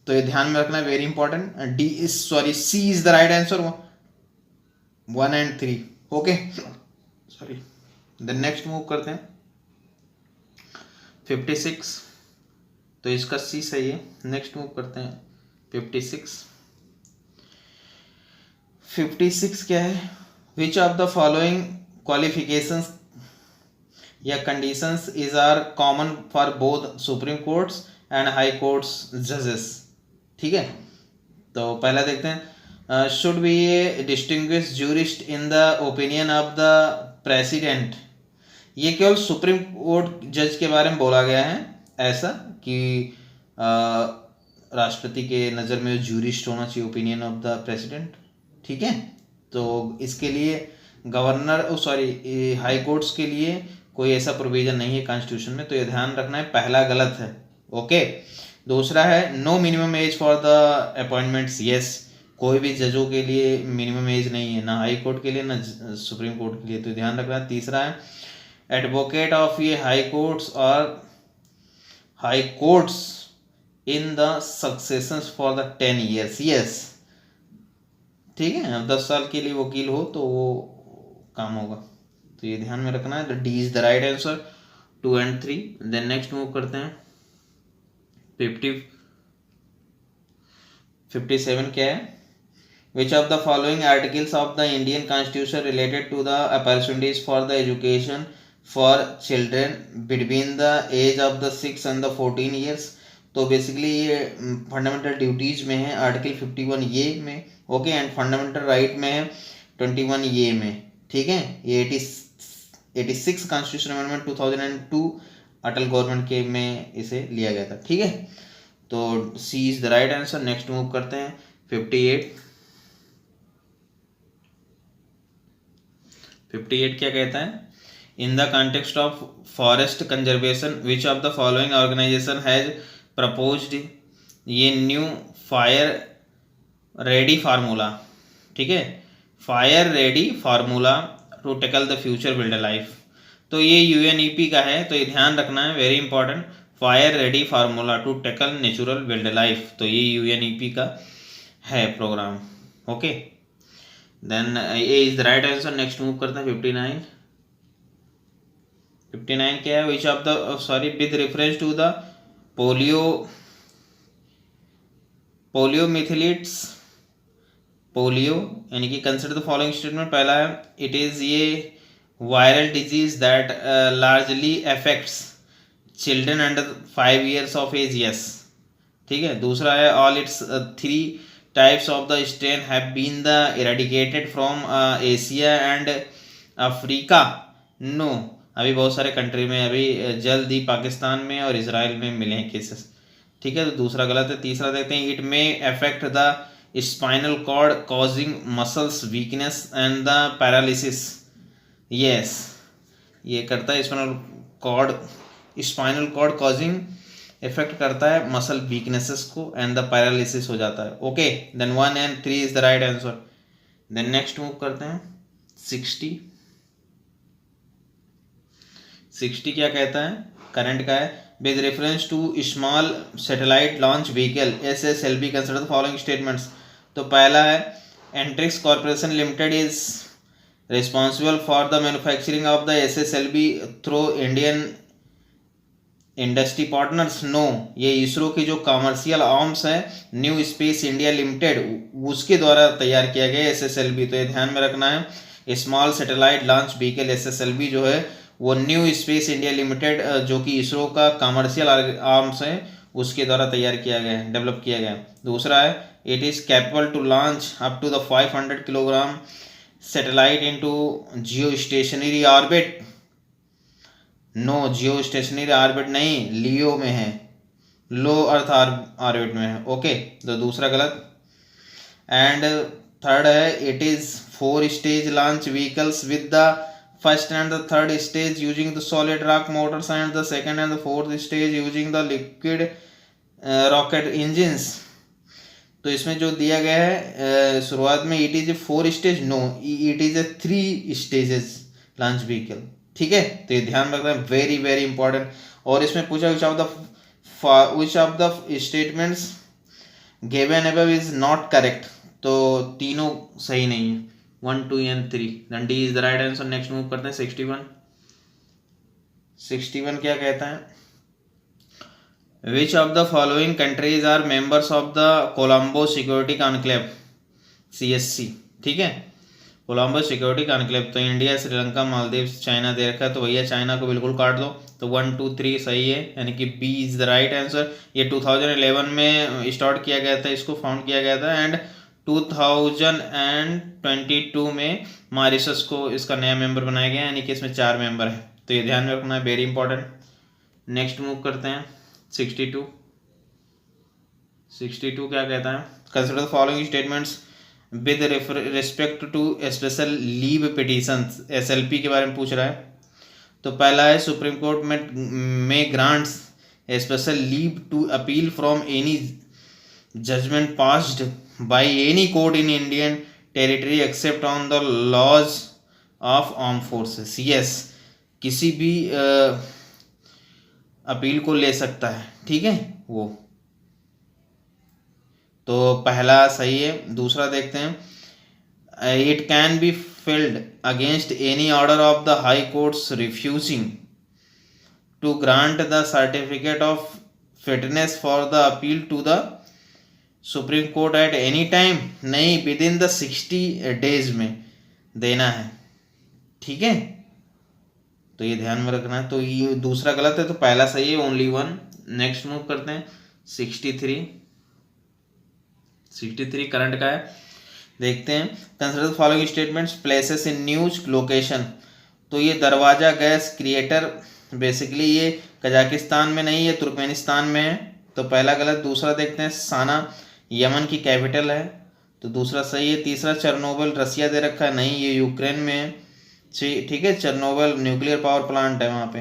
तो ये ध्यान में रखना है, very important. C is the right answer, 1 and 3. Okay, sorry. Then next move करते हैं 56. तो इसका सी सही है. नेक्स्ट मूव करते हैं 56 क्या है? Which of the following qualifications या conditions is are common for both Supreme Courts and high courts जजेस. ठीक है, तो पहला देखते हैं should be a distinguished jurist in the opinion of the president. ये केवल सुप्रीम कोर्ट जज के बारे में बोला गया है ऐसा कि राष्ट्रपति के नज़र में जूरिस्ट होना चाहिए, ओपिनियन ऑफ द प्रेसिडेंट. ठीक है, तो इसके लिए हाई कोर्ट्स के लिए कोई ऐसा प्रोविजन नहीं है कॉन्स्टिट्यूशन में, तो ये ध्यान रखना है, पहला गलत है. ओके, दूसरा है no minimum age for the appointments. Yes, कोई भी जजों के लिए मिनिमम एज नहीं है, ना हाई कोर्ट के लिए ना सुप्रीम कोर्ट के लिए, तो ध्यान रखना है. तीसरा है एडवोकेट ऑफ ये हाई कोर्ट्स और high courts in the successions for the 10 years. Yes, ठीक है, 10 साल के लिए वकील हो तो वो काम होगा, तो ये ध्यान में रखना है. D is the right answer, 2 and 3. Then next move करते हैं 57 क्या है? Which of the following articles of the Indian Constitution related to the opportunities for the education for children between the age of the 6 and the 14 years. तो basically ये fundamental duties में है article 51 ये में, ओके, एंड फंडामेंटल राइट में है 21 ये में, ठीक है। ये 86 कॉन्स्टिट्यूशन अमेंडमेंट 2002 अटल गवर्नमेंट के में इसे लिया गया था, ठीक है। तो C is the right answer. Next move करते हैं 58 क्या कहता है, in the context of forest conservation which of the following organisation has proposed ये न्यू फायर रेडी फार्मूला, ठीक है, fire ready formula to tackle the future build life. तो ये यूएनईपी का है, तो ये ध्यान रखना है, very important, fire ready formula to tackle natural build life. तो ये यूएनईपी का है programme, okay. Then A is the right answer. Next move करते हैं 59 क्या है, which of the sorry with reference to the poliomyelitis, polio यानी कि कंसिडर द फॉलोइंग स्टेटमेंट। पहला है इट इज़ ये viral disease that largely affects children under 5 years of age, yes, ठीक है। दूसरा है all it's 3 types of the strain have been the eradicated from Asia and Africa, no, अभी बहुत सारे कंट्री में अभी जल्द ही पाकिस्तान में और इजराइल में मिले हैं केसेस, ठीक है। तो दूसरा गलत है। तीसरा देखते हैं, it may affect the spinal cord causing muscles weakness and the paralysis, yes, ये करता है स्पाइनल कॉर्ड कॉजिंग इफेक्ट करता है मसल वीकनेसेस को एंड द पैरालिसिस हो जाता है, okay. Then 1 and 3 is the right answer. Then next move करते हैं 60 क्या कहता है, करंट का है, with reference to small satellite launch vehicle SSLV consider the following statements. तो पहला है Antrix corporation limited is responsible for the manufacturing of the SSLV through Indian industry partners, no, ये इसरो की जो कॉमर्शियल आर्म्स है न्यू स्पेस इंडिया लिमिटेड उसके द्वारा तैयार किया गया SSLV। तो ये ध्यान में रखना है, small satellite launch vehicle SSLV जो है वो न्यू स्पेस इंडिया लिमिटेड जो कि इसरो का कॉमर्शियल आर्म्स है उसके द्वारा तैयार किया गया है, डेवलप किया गया है। दूसरा है it is capable to launch up to the 500 kilogram satellite into geostationary orbit, no, geostationary orbit नहीं, लियो में है, लो अर्थ ऑर्बिट में है, ओके। तो दूसरा गलत। एंड थर्ड है it is 4 stage launch vehicles with the first and the third stage using the solid rock motors and the second and the fourth stage using the liquid rocket engines. तो इसमें जो दिया गया है शुरुआत में it is a 4 stage, no, it is a 3 stages launch vehicle, ठीक है। तो ये ध्यान रखना है, वेरी वेरी इंपॉर्टेंट। और इसमें पूछा which of the statements given above is not correct, तो तीनों सही नहीं है, 1, 2 and 3, then D is the right answer. Next move करते हैं 61 क्या कहता है, which of the following countries are members of the Colombo security conclave, CSC, ठीक है, कोलंबो सिक्योरिटी कॉन्क्लेव। तो इंडिया, श्रीलंका, मालदीव्स, चाइना दे रखा है, तो भैया चाइना को बिल्कुल काट दो। तो 1, 2, 3 सही है, यानी कि B is the right answer. ये 2011 में स्टार्ट किया गया था, इसको फाउंड किया गया था, एंड 2022 में मॉरिशस को इसका नया मेंबर बनाया गया, यानी कि इसमें 4 मेंबर है। तो ये ध्यान में रखना है, वेरी इंपॉर्टेंट। नेक्स्ट मूव करते हैं 62 क्या कहता है, consider the following statements with respect to special leave petitions, SLP के बारे में पूछ रहा है। तो पहला है supreme court may grants special leave to appeal from any judgment passed by any court in Indian territory except on the laws of arm forces, yes, किसी भी अपील को ले सकता है, ठीक है वो। तो पहला सही है। दूसरा देखते हैं, it can be filed against any order of the high courts refusing to grant the certificate of fitness for the appeal to the supreme court at any time, नहीं, विद इन द 60 days में देना है, ठीक है। तो ये ध्यान में रखना है। तो ये दूसरा गलत है, तो पहला सही है, ओनली वन। नेक्स्ट मूव करते हैं 63 करंट का है, देखते हैं। Consider the following statements places in news location. तो ये दरवाजा गैस क्रिएटर बेसिकली ये कजाकिस्तान में नहीं, ये तुर्कमेनिस्तान में है, तो पहला गलत। दूसरा देखते हैं, साना यमन की कैपिटल है, तो दूसरा सही है। तीसरा, चेरनोबिल रसिया दे रखा है, नहीं, ये यूक्रेन में है, ठीक है। चेरनोबिल न्यूक्लियर पावर प्लांट है वहाँ पे,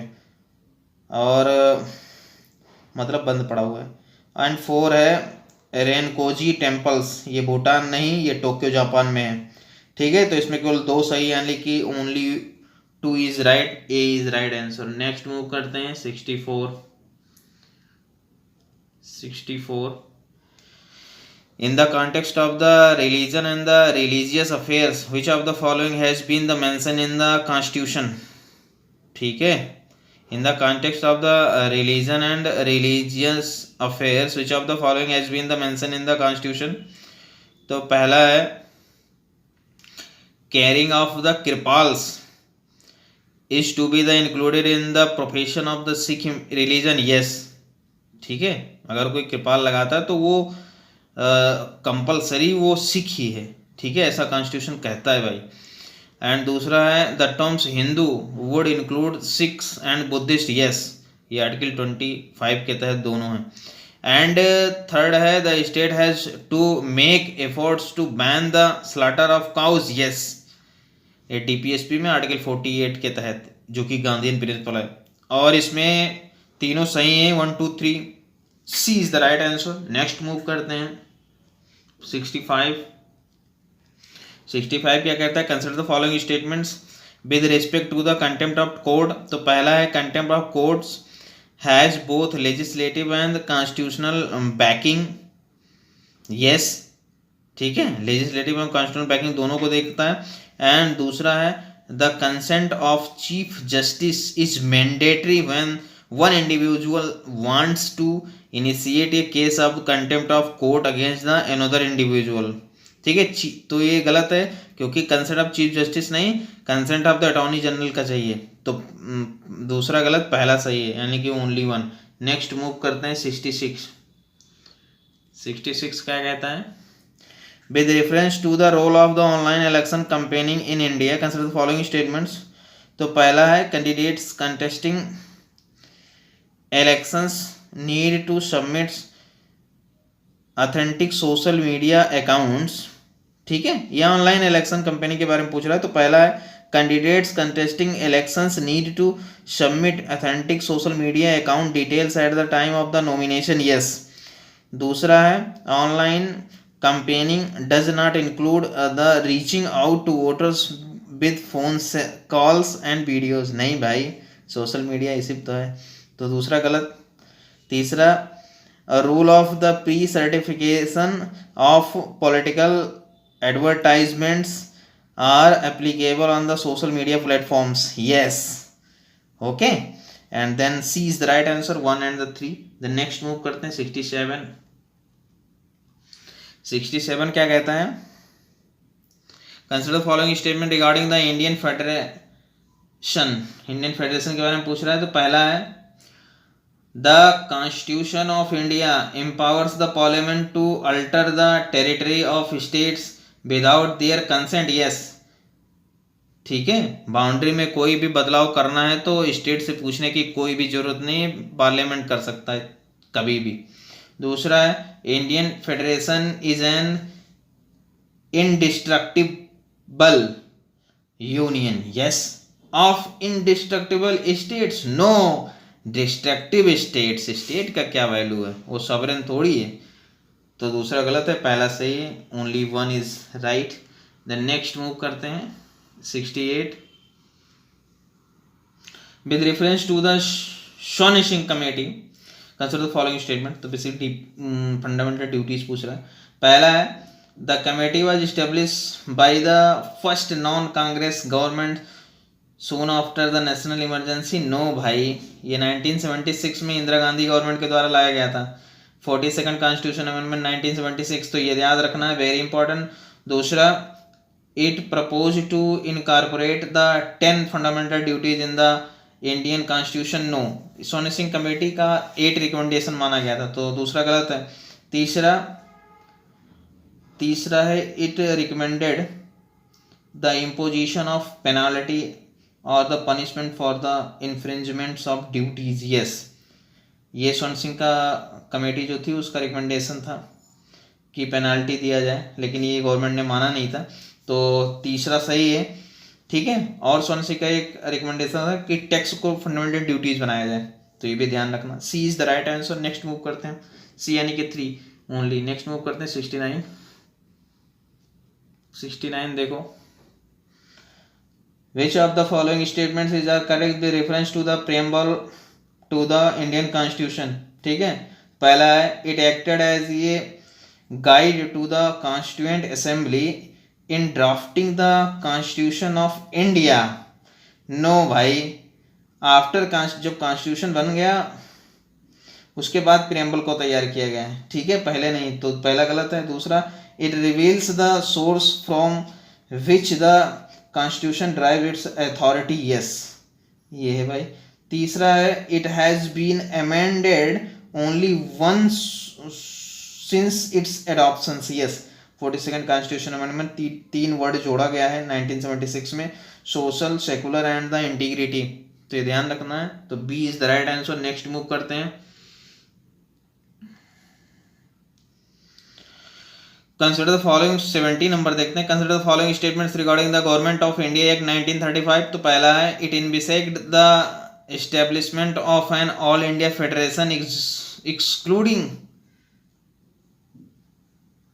और मतलब बंद पड़ा हुआ है। एंड 4 है रेनकोजी टेम्पल्स, ये भूटान नहीं, ये टोक्यो जापान में है, ठीक है। तो इसमें केवल 2 सही, यानी कि only 2 is right, A is right answer. Next move करते हैं 64 In the context of the religion and the religious affairs, which of the following has been the mention in the constitution? ठीक है, in the context of the religion and religious affairs, which of the following has been the mention in the constitution? तो पहला है caring of the कृपाल्स is to be the included in the profession of the Sikh religion, yes, ठीक है। अगर कोई कृपाल लगाता है तो वो कंपलसरी वो सिख ही है, ठीक है, ऐसा कॉन्स्टिट्यूशन कहता है भाई। एंड दूसरा है the terms Hindu would include Sikhs and Buddhist, yes, ये आर्टिकल 25 के तहत दोनों हैं। एंड थर्ड है the state has to make efforts to ban the slaughter of cows, yes, ये टीपीएसपी में आर्टिकल 48 के तहत, जो कि गांधीयन प्रिंसिपल है। और इसमें तीनों सही हैं, 1 2 3, C is the right answer. Next move करते हैं 65 क्या कहता है, consider the following statements with respect to the contempt of court. तो पहला है कंटेम्प्ट ऑफ कोड्स has both legislative and constitutional backing, yes, ठीक है, लेजिस्लेटिव एंड कॉन्स्टिट्यूशनल बैकिंग दोनों को देखता है। एंड दूसरा है the consent of chief justice is mandatory when one individual wants to initiate a case of contempt of court against the another individual, ठीक है। तो ये गलत है, क्योंकि कंसेंट ऑफ चीफ जस्टिस नहीं, consent of the attorney general का चाहिए, तो दूसरा गलत, पहला सही है, यानी कि ओनली वन। नेक्स्ट मूव करते हैं 66 क्या कहता है, with reference to the role of the online election campaigning in India consider the following statements. तो पहला है candidates contesting elections need to submit authentic social media accounts, ठीक है। यह ऑनलाइन इलेक्शन कंपेनी के बारे में पूछ रहा है, तो पहला है candidates contesting elections need to submit authentic social media account details at the time of the nomination, yes. दूसरा है online campaigning does not include the reaching out to voters with phone calls and videos, नहीं भाई, social media इसी तो है, तो दूसरा गलत। तीसरा rule of the pre certification of political advertisements are applicable on the social media platforms, yes, okay. And then C is the right answer, 1 and 3। The next move करते हैं 67 क्या कहता है, consider the following statement regarding the Indian federation के बारे में पूछ रहा है। तो पहला है The Constitution of India empowers the Parliament to alter the territory of states without their consent, yes, ठीक है। बाउंड्री में कोई भी बदलाव करना है तो स्टेट से पूछने की कोई भी जरूरत नहीं, पार्लियामेंट कर सकता है कभी भी। दूसरा है Indian federation is an indestructible union, yes, of indestructible states, no destructive states, state का क्या वैल्यू है, वो सॉवरेन थोड़ी है, तो दूसरा गलत है, पहला सही है, only 1 is right. Then next move करते हैं 68 with reference to the Swaran Singh committee consider the following statement. तो बेसिकली फंडामेंटल ड्यूटीज पूछ रहा है। पहला है the committee was establish by the first non Congress government soon after the national emergency, no भाई, ये 1976 में इंदिरा गांधी गवर्नमेंट के द्वारा लाया गया था, 42nd कॉन्स्टिट्यूशन अमेंडमेंट 1976, तो ये याद रखना है, वेरी इंपॉर्टेंट। दूसरा it propose to incorporate the 10 fundamental duties in the Indian constitution no, सोने सिंह कमेटी का 8 रिकमेंडेशन माना गया था, तो दूसरा गलत है। तीसरा है it recommended the imposition of penalty और the punishment for the infringements of duties, yes, ये सोन सिंह का कमेटी जो थी उसका रिकमेंडेशन था कि पेनाल्टी दिया जाए, लेकिन ये गवर्नमेंट ने माना नहीं था, तो तीसरा सही है। ठीक है, और सोन सिंह का एक रिकमेंडेशन था कि टैक्स को फंडामेंटल ड्यूटीज बनाया जाए, तो ये भी ध्यान रखना। C is the right answer. Next move करते हैं, सी यानी कि 3 ओनली। नेक्स्ट मूव करते हैं 69 देखो, which of the following statements is are correct with reference to the preamble to the Indian constitution. ठीक है, पहला है it acted as a guide to the constituent assembly in drafting the constitution of India. No भाई, after जब constitution बन गया उसके बाद प्रेम्बल को तैयार किया गया है। ठीक है, पहले नहीं, तो पहला गलत है। दूसरा, it reveals the source from which the constitution drive its authority, yes, ये है भाई। तीसरा है it has been amended only once since its adoption, yes, 42nd constitution amendment, 3 word जोड़ा गया है 1976 में, social, secular and the integrity, तो ये ध्यान रखना है। तो B is the right answer. Next move करते हैं, कंसिडर द फॉलोइंग, 70 नंबर देखते हैं। Consider the following statements regarding the government of India act 1935। तो पहला है it envisaged the establishment of an all India federation excluding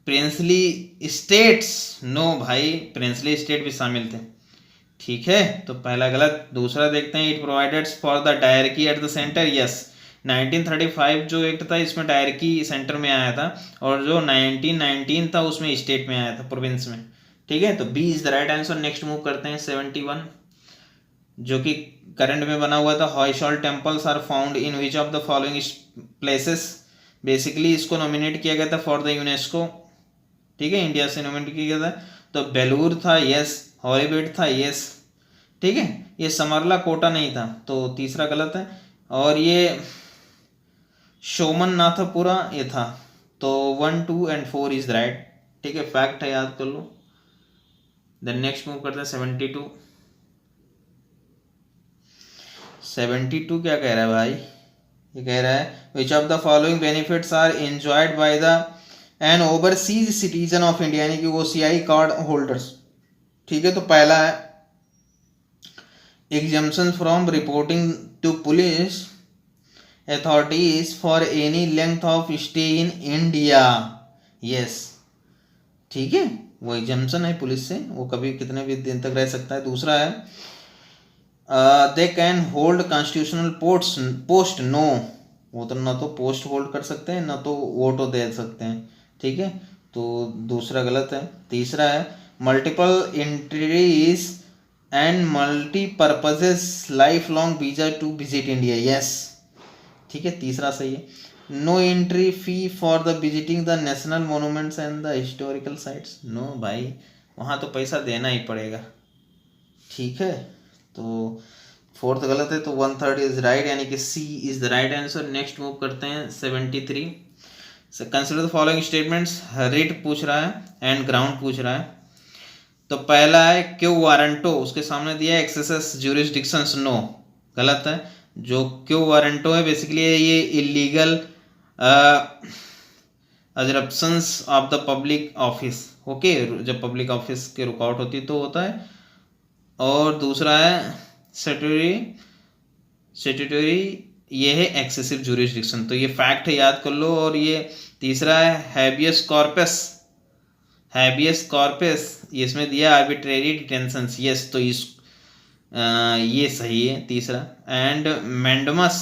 princely states. No भाई, princely state भी शामिल थे। ठीक है, तो पहला गलत। दूसरा देखते हैं, it provided for the dyarchy at the centre, yes, 1935 जो एक्ट था इसमें डायरकी सेंटर में आया था, और जो 1919 था उसमें स्टेट में आया था, प्रोविंस में। ठीक है, तो B is the right answer. Next move करते हैं 71, जो कि करंट में बना हुआ था। Hoysala temples are found in which of the following places. Basically इसको नॉमिनेट किया गया था फॉर द यूनेस्को। ठीक है, इंडिया से नॉमिनेट किया गया था, तो बेलूर था, यस, हॉरीबेट था, यस। ठीक है, ये समरला कोटा नहीं था, तो तीसरा गलत है। और ये शोमन नाथपुरा ये था, तो 1, 2 एंड 4 इज राइट। ठीक है, फैक्ट है, याद कर लो। देन नेक्स्ट मूव करते हैं 72। 72 क्या कह रहा है भाई, ये कह रहा है which of the following benefits are enjoyed by the an overseas citizen of India, यानी कि OCI कार्ड होल्डर्स। ठीक है, तो पहला है exemption from reporting to police authorities for any length of stay in India, yes. ठीक है, वो एग्जम्पशन है पुलिस से, वो कभी कितने भी दिन तक रह सकता है। दूसरा है they can hold constitutional post, no, वो तो ना तो पोस्ट होल्ड कर सकते हैं ना तो वोट दे सकते हैं। ठीक है, तो दूसरा गलत है। तीसरा है multiple entries and multipurposes life long visa to visit India, yes. ठीक है, तीसरा सही है। No entry fee for the visiting the national monuments and the historical sites, no भाई, वहाँ तो पैसा देना ही पड़ेगा। ठीक है, तो फोर्थ गलत है, तो 1/3 इज राइट, यानी कि C is the right answer. Next move करते हैं 73। Consider the following statements, writ पूछ रहा है एंड ग्राउंड पूछ रहा है। तो पहला है क्यू वारंटो, उसके सामने दिया है एक्सेस ज्यूरिसडिक्शंस, नो, गलत है। जो क्यू वारंटो है बेसिकली ये illegal usurpations of the public office, okay, जब पब्लिक ऑफिस के रुकावट होती तो होता है। और दूसरा है स्टैट्यूटरी, ये है एक्सेसिव ज्यूरिसडिक्शन, तो ये फैक्ट है, याद कर लो। और ये तीसरा है हैबियस कॉर्पस, इसमें दिया आर्बिट्रेरी डिटेंशन, यस, तो ये सही है तीसरा। एंड मैंडमस,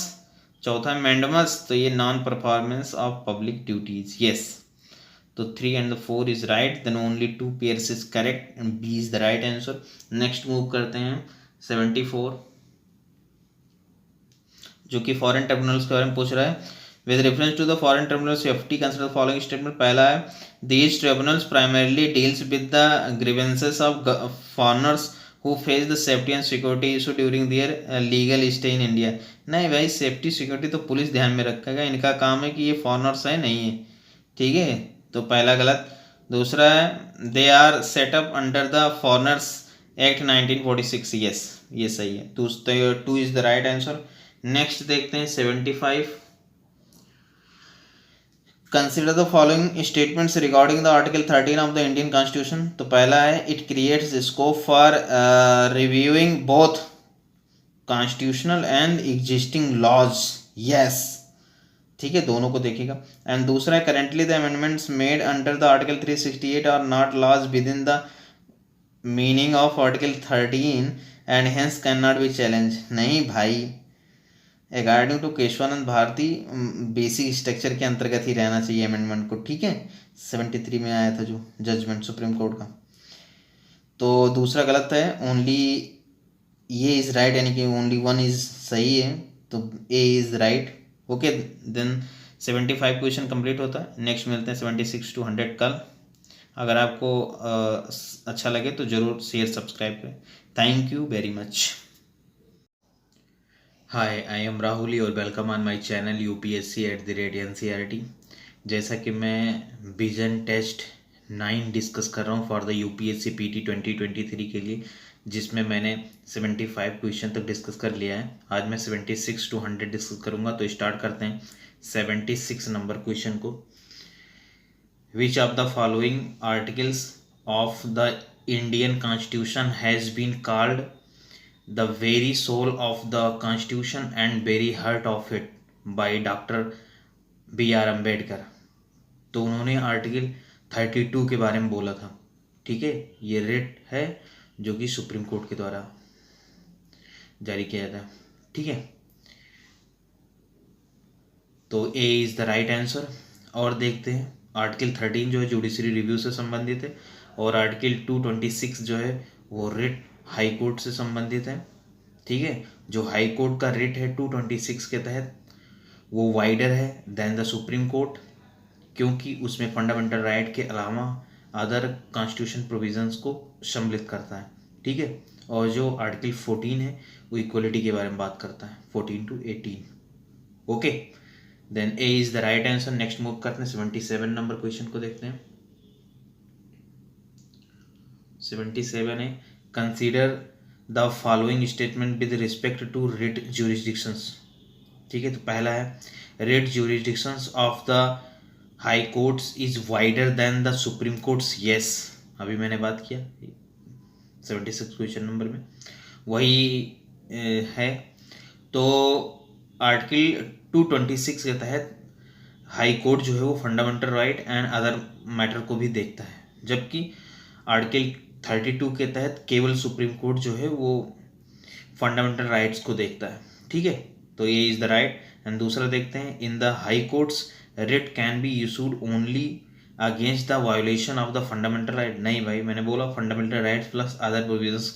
चौथा मैंडमस, तो ये non performance of public duties, yes. तो 3 and 4 is right, then only 2 pairs is correct and B is the right answer. Next move करते हैं 74, जो कि फॉरेन ट्रिब्यूनल्स के बारे में पूछ रहा है। With reference to the foreign tribunal safety consider following statement. पहला है these tribunals primarily deals with the grievances of foreigners who face the safety and security issue during their legal stay in India. नहीं भाई, safety security तो police ध्यान में रखेगा, इनका काम है कि ये फॉरनर्स है नहीं है, ठीक है। तो पहला गलत। दूसरा है they are set up under the foreigners act 1946, yes ये सही है, 2 is the right answer. Next देखते हैं 75। Consider the following statements regarding the article 13 of the Indian constitution. तो पहला है it creates scope for reviewing both constitutional and existing laws, yes ठीक है, दोनों को देखेगा। एंड दूसरा है currently the amendments made under the article 368 are not laws with in the meaning of article 13 and hence can not be challenge. नहीं भाई, according to Kesavananda Bharati basic structure के अंतर्गत ही रहना चाहिए अमेंडमेंट को, ठीक है। 73 में आया था जो जजमेंट सुप्रीम कोर्ट का। तो दूसरा गलत है, ओनली ये इज राइट, यानी कि ओनली वन इज सही है, तो A is right. Okay, then 75 question complete होता है। नेक्स्ट मिलते हैं 76 to 100 कल। अगर आपको अच्छा लगे तो ज़रूर शेयर सब्सक्राइब करें। Thank you very much. Hi, I am Rahul और welcome on my channel UPSC@NCERT। जैसा कि मैं विजन टेस्ट 9 डिस्कस कर रहा हूँ फॉर द UPSC PT 2023 के लिए, जिसमें मैंने 75 क्वेश्चन तक डिस्कस कर लिया है। आज मैं 76 to 100 डिस्कस करूँगा। तो स्टार्ट करते हैं 76 नंबर क्वेश्चन को। Which of the following articles of the Indian constitution has been called the very soul of the constitution and very heart of it by doctor BR Ambedkar. तो उन्होंने article 32 के बारे में बोला था, ठीक है। ये रिट है जो कि सुप्रीम कोर्ट के द्वारा जारी किया था, ठीक है। तो A is the right answer. और देखते हैं आर्टिकल 13 जो है जुडिशरी रिव्यू से संबंधित है, और आर्टिकल 226 जो है वो रिट हाई कोर्ट से संबंधित है, ठीक है। जो हाई कोर्ट का रिट है 226 के तहत वो वाइडर है देन द सुप्रीम कोर्ट, क्योंकि उसमें फंडामेंटल राइट के अलावा अदर कॉन्स्टिट्यूशन प्रोविजंस को सम्मिलित करता है, ठीक है। और जो आर्टिकल 14 है वो इक्वलिटी के बारे में बात करता है, 14 to 18। Okay, then A is the right answer. Next move करते हैं 77 नंबर क्वेश्चन को देखते हैं। 77 है consider the following statement with respect to writ jurisdictions, ठीक है। तो पहला है writ jurisdictions of the high courts is wider than the supreme courts, yes अभी मैंने बात किया 76 क्वेश्चन नंबर में वही है। तो आर्टिकल 226 के तहत हाई कोर्ट जो है वो fundamental right and other matter को भी देखता है, जबकि आर्टिकल 32 के तहत केवल सुप्रीम कोर्ट जो है वो फंडामेंटल राइट्स को देखता है, ठीक है। तो ये इज़ द राइट। एंड दूसरा देखते हैं in the high courts writ can be issued only against the violation of the fundamental right. नहीं भाई, मैंने बोला fundamental rights plus other provisions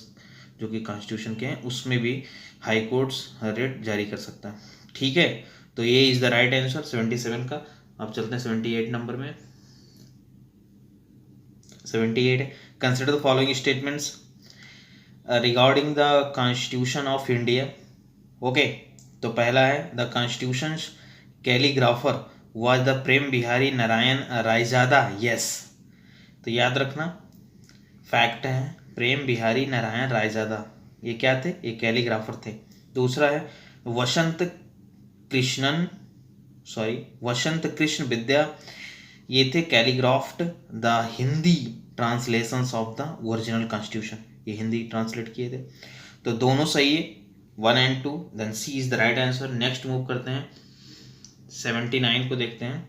जो कि कॉन्स्टिट्यूशन के हैं उसमें भी हाई कोर्ट्स रिट जारी कर सकता है, ठीक है। तो ये इज़ द राइट आंसर 77 का। अब चलते हैं 78 नंबर में। 78 consider the following statements regarding the constitution of India. Okay, तो पहला है the constitution calligrapher was the Prem Bihari Narayan Raizada, yes. तो याद रखना फैक्ट है, प्रेम बिहारी नारायण रायजादा ये क्या थे, ये कैलीग्राफर थे। दूसरा है वसंत कृष्ण विद्या, ये थे calligraphed the Hindi translations of the original constitution, ये हिंदी ट्रांसलेट किए थे। तो दोनों सही है 1 and 2, then C is the right answer. Next move करते हैं 79 को देखते हैं।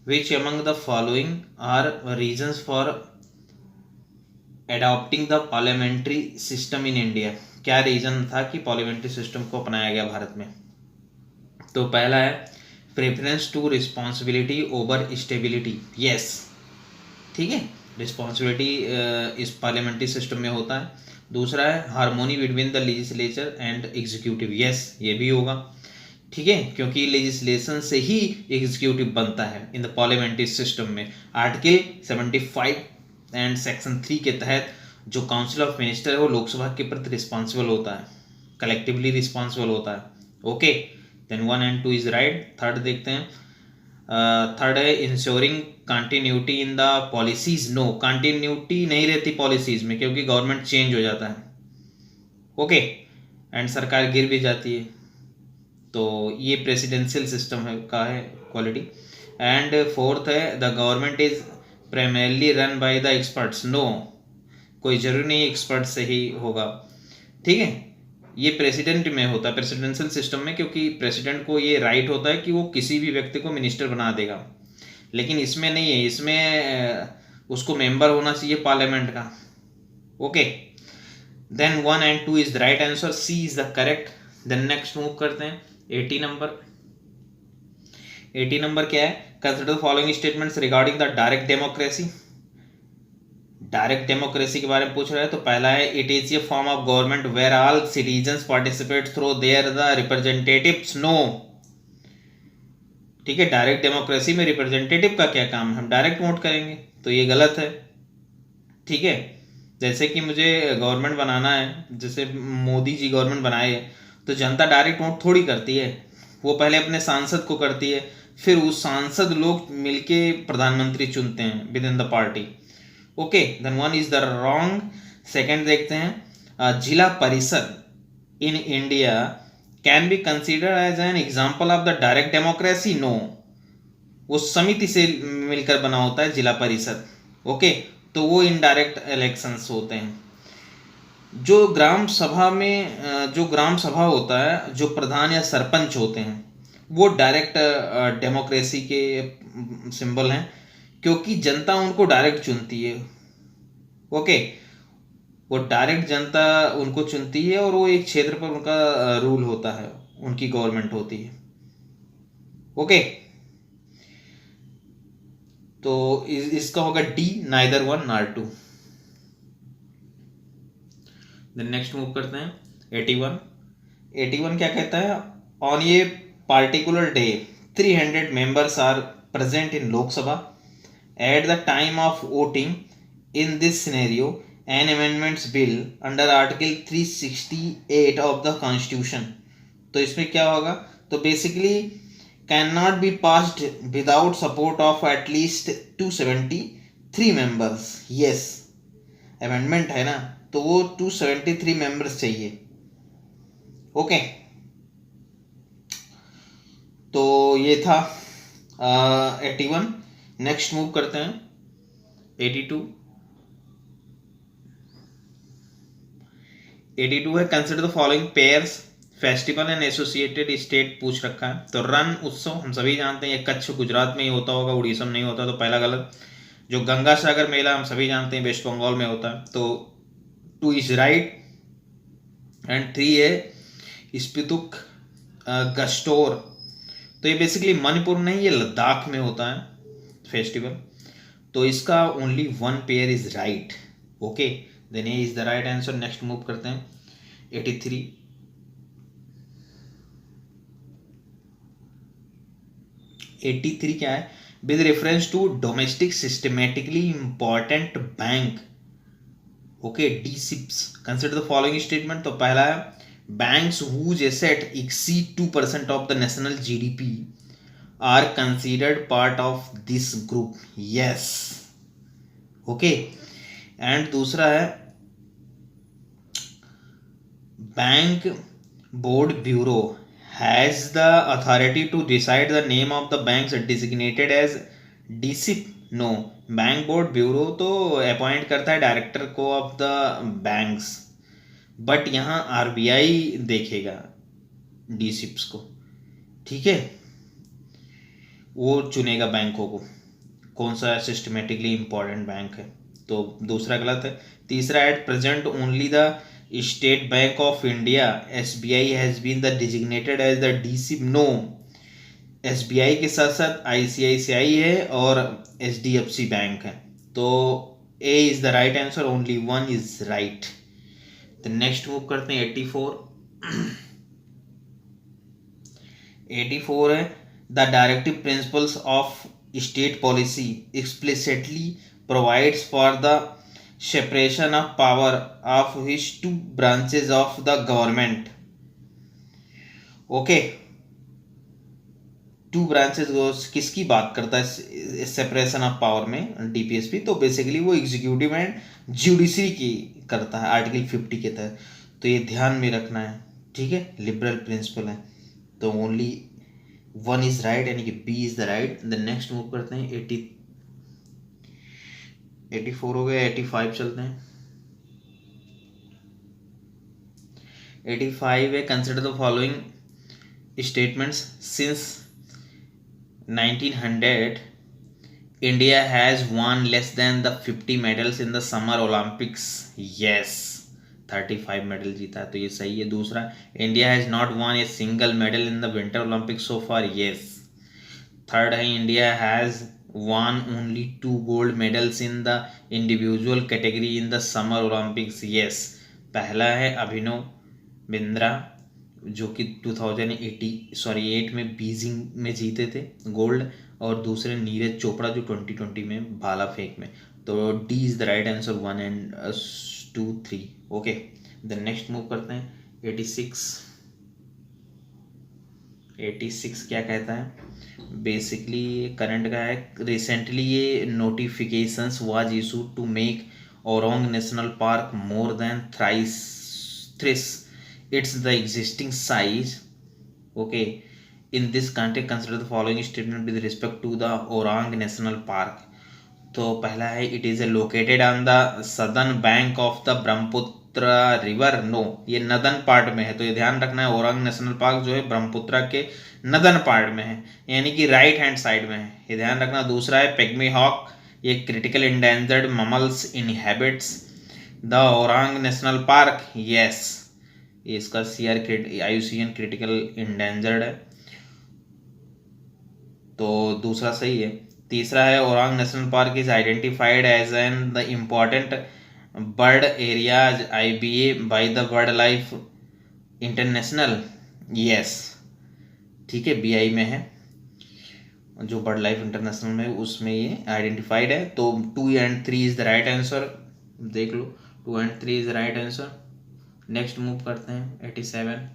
Which among the following are reasons for adopting the parliamentary system in India. क्या रीजन था कि पार्लियामेंट्री सिस्टम को अपनाया गया भारत में। तो पहला है preference to responsibility over stability, yes ठीक है, रिस्पॉन्सिबिलिटी इस पार्लियामेंट्री सिस्टम में होता है। दूसरा है harmony between the legislature and executive, yes ये भी होगा, ठीक है, क्योंकि लेजिस्लेशन से ही एग्जीक्यूटिव बनता है इन द पार्लियामेंट्री सिस्टम में। आर्टिकल 75 एंड सेक्शन 3 के तहत जो काउंसिल ऑफ मिनिस्टर है वो लोकसभा के प्रति रिस्पॉन्सिबल होता है, कलेक्टिवली रिस्पॉन्सिबल होता है। Okay, then 1 and 2 is right. Third देखते हैं। थर्ड है ensuring continuity in the policies. No, continuity नहीं रहती पॉलिसीज में, क्योंकि गवर्नमेंट चेंज हो जाता है। ओके, एंड सरकार गिर भी जाती है। तो ये प्रेसिडेंशियल सिस्टम है का है क्वालिटी। एंड फोर्थ है the government is primarily run by the experts. No, कोई जरूरी नहीं एक्सपर्ट से ही होगा, ठीक है। ये प्रेसिडेंट में होता है, प्रेसिडेंशियल सिस्टम में, क्योंकि प्रेसिडेंट को ये राइट होता है कि वो किसी भी व्यक्ति को मिनिस्टर बना देगा। लेकिन इसमें नहीं है, इसमें उसको मेंबर होना चाहिए पार्लियामेंट का। Okay, then 1 and 2 is the right answer, C is the correct. Then next move करते हैं 80 नंबर। 80 नंबर क्या है? Consider the following statements regarding the direct democracy. Direct democracy के बारे में पूछ रहा है। तो पहला है it is a form of government where all citizens participate through their the representatives. No, ठीक है, डायरेक्ट डेमोक्रेसी में रिप्रेजेंटेटिव का क्या काम है? हम डायरेक्ट वोट करेंगे, तो ये गलत है, ठीक है। जैसे कि मुझे गवर्नमेंट बनाना है, जैसे मोदी जी गवर्नमेंट बनाए, तो जनता डायरेक्ट वोट थोड़ी करती है, वो पहले अपने सांसद को करती है, फिर उस सांसद लोग मिलके प्रधानमंत्री चुनते हैं within the party. Okay, then 1 is the wrong. Second देखते हैं, Zila Parishad in India can be considered as an example of the direct democracy. No, वो समिति से मिलकर बना होता है जिला परिषद। ओके, तो वो इनडायरेक्ट इलेक्शंस होते हैं। जो ग्राम सभा में जो ग्राम सभा होता है, जो प्रधान या सरपंच होते हैं, वो डायरेक्ट डेमोक्रेसी के सिंबल हैं, क्योंकि जनता उनको डायरेक्ट चुनती है। ओके, वो डायरेक्ट जनता उनको चुनती है और वो एक क्षेत्र पर उनका रूल होता है, उनकी गवर्नमेंट होती है। ओके, तो इसका होगा D, neither 1 nor 2। Then next move करते हैं 81। 81 क्या कहता है? On a particular day 300 members are present in Lok Sabha at the time of voting. In this scenario an amendments bill under article 368 of the constitution. तो इसमें क्या होगा? तो basically can not be passed without support of at least 273 members. Yes, amendment है ना, तो वो 273 members चाहिए। ओके, तो ये था 81। नेक्स्ट मूव करते हैं 82। 82 है consider the following pairs festival and associated state पूछ रखा है। तो रण उत्सव हम सभी जानते हैं, ये कच्छ गुजरात में ही होता होगा, उड़ीसा में नहीं होता, तो पहला गलत। जो गंगा सागर मेला हम सभी जानते हैं वेस्ट बंगाल में होता है, तो 2 इज राइट। एंड 3 है स्पितुक गस्टोर। तो ये बेसिकली मणिपुर नहीं, ये लद्दाख में होता है फेस्टिवल, तो इसका only 1 pair is right. Okay, then A is the right answer. Next move करते हैं 83। 83 क्या है? With reference to domestic systematically important bank. Okay, DSIBs consider the following statement. तो पहला है banks whose asset exceed 2% of the national GDP are considered part of this group. Yes, okay. And दूसरा है bank board bureau has the authority to decide the name of the banks designated as DSIP. No, bank board bureau तो appoint करता है director को of the banks, but यहाँ RBI देखेगा डीसिप्स को, ठीक है, वो चुनेगा बैंकों को कौन सा सिस्टमेटिकली इंपॉर्टेंट बैंक है। तो दूसरा गलत है। तीसरा, at present only the state bank of India SBI has been the designated as the DSIB. No, SBI के साथ साथ ICICI है और HDFC बैंक है, तो A is the right answer, only 1 is right. तो नेक्स्ट मूव करते हैं 84। 84 है the directive principles of state policy explicitly provides for the separation of power of his two branches of the government. Okay, two branches किसकी बात करता है separation of power में DPSP? तो बेसिकली वो एग्जीक्यूटिव एंड जुडिशरी की करता है आर्टिकल 50 के तहत। तो ये ध्यान में रखना है, ठीक है, लिबरल प्रिंसिपल है। तो ओनली वन इज राइट, यानी कि B is the right. The next move करते हैं 84 हो गया, 85 चलते हैं। 85 है, consider the following statements since 1900 India has won less than the 50 medals in the Summer Olympics. Yes, 35 medal जीता है, तो ये सही है। दूसरा, India has not won a single medal in the Winter Olympics so far. Yes. Third है, India has won only 2 gold medals in the individual category in the Summer Olympics. Yes. पहला है अभिनव बिंद्रा जो कि 2008 में बीजिंग में जीते थे gold, और दूसरे नीरज चोपड़ा जो 2020 में भाला फेंक में। तो D is the right answer, 1 and 2 3। Okay, the next move करते हैं 86 क्या कहता है? बेसिकली करंट का है। रिसेंटली ये notifications was issued to make Orang national park more than thrice it's the existing size. Okay, in this context consider the following statement with respect to the Orang National Park. तो पहला है, it is located on the southern bank of the Brahmaputra river. No, ये northern part में है, तो ये ध्यान रखना है। औरंग नेशनल पार्क जो है ब्रह्मपुत्र के नदन पार्ट में है, यानी कि राइट हैंड साइड में है, ये ध्यान रखना। दूसरा है पिग्मी हॉक, ये critical endangered mammals inhabits the Orang national park. Yes, इसका IUCN क्रिटिकल इंडेंजर्ड है, तो दूसरा सही है। तीसरा है, Orang national park is identified as an the important bird areas IBA by the bird life international. Yes, ठीक है, BI में है, जो बर्ड लाइफ इंटरनेशनल में उसमें ये आइडेंटिफाइड है। तो 2 and 3 is the right answer, देख लो, 2 and 3 is the right answer. Next move करते हैं 87।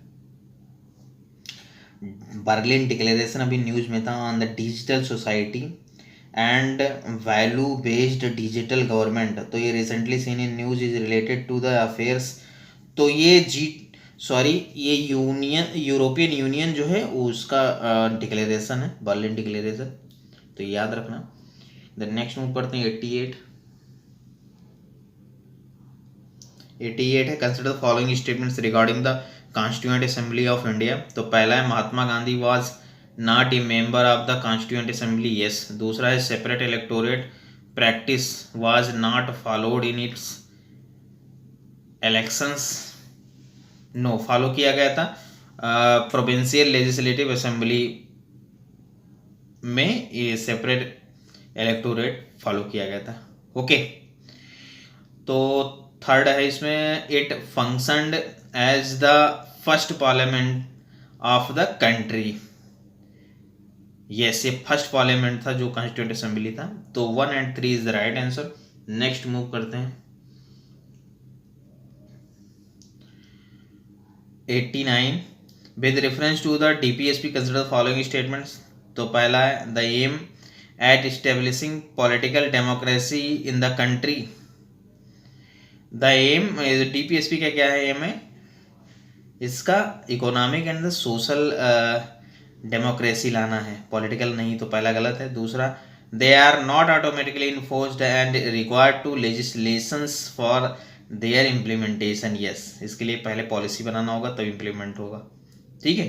बर्लिन डिक्लेरेशन अभी न्यूज में था on the digital society and value based digital government. तो ये recently seen in news is related to the affairs. तो ये ये यूरोपियन यूनियन जो है उसका डिक्लेरेशन है, बर्लिन डिक्लेरेशन, तो याद रखना। द नेक्स्ट मूव करते हैं 88 है, consider the following statements regarding the constituent assembly of India. तो पहला है, Mahatma Gandhi was not a member of the constituent assembly. Yes. दूसरा है, separate electorate practice was not followed in its elections. No, follow किया गया था प्रोविंशियल लेजिस्लेटिव असेंबली में, ये सेपरेट इलेक्टोरेट फॉलो किया गया था। ओके, तो थर्ड है इसमें, it functioned as the first parliament of the country. Yes, ये फर्स्ट पार्लियामेंट था जो कॉन्स्टिट्यूएंट असेंबली था। तो 1 and 3 is the right answer. Next move करते हैं 89 with reference to the DPSP consider the following statements. तो पहला है, the aim at establishing political democracy in the country. The aim DPSP का क्या है? एम है इसका economic and the social democracy लाना है, पॉलिटिकल नहीं, तो पहला गलत है। दूसरा, they are not automatically enforced and required to legislations for their implementation. Yes, इसके लिए पहले पॉलिसी बनाना होगा तब इम्प्लीमेंट होगा, ठीक है।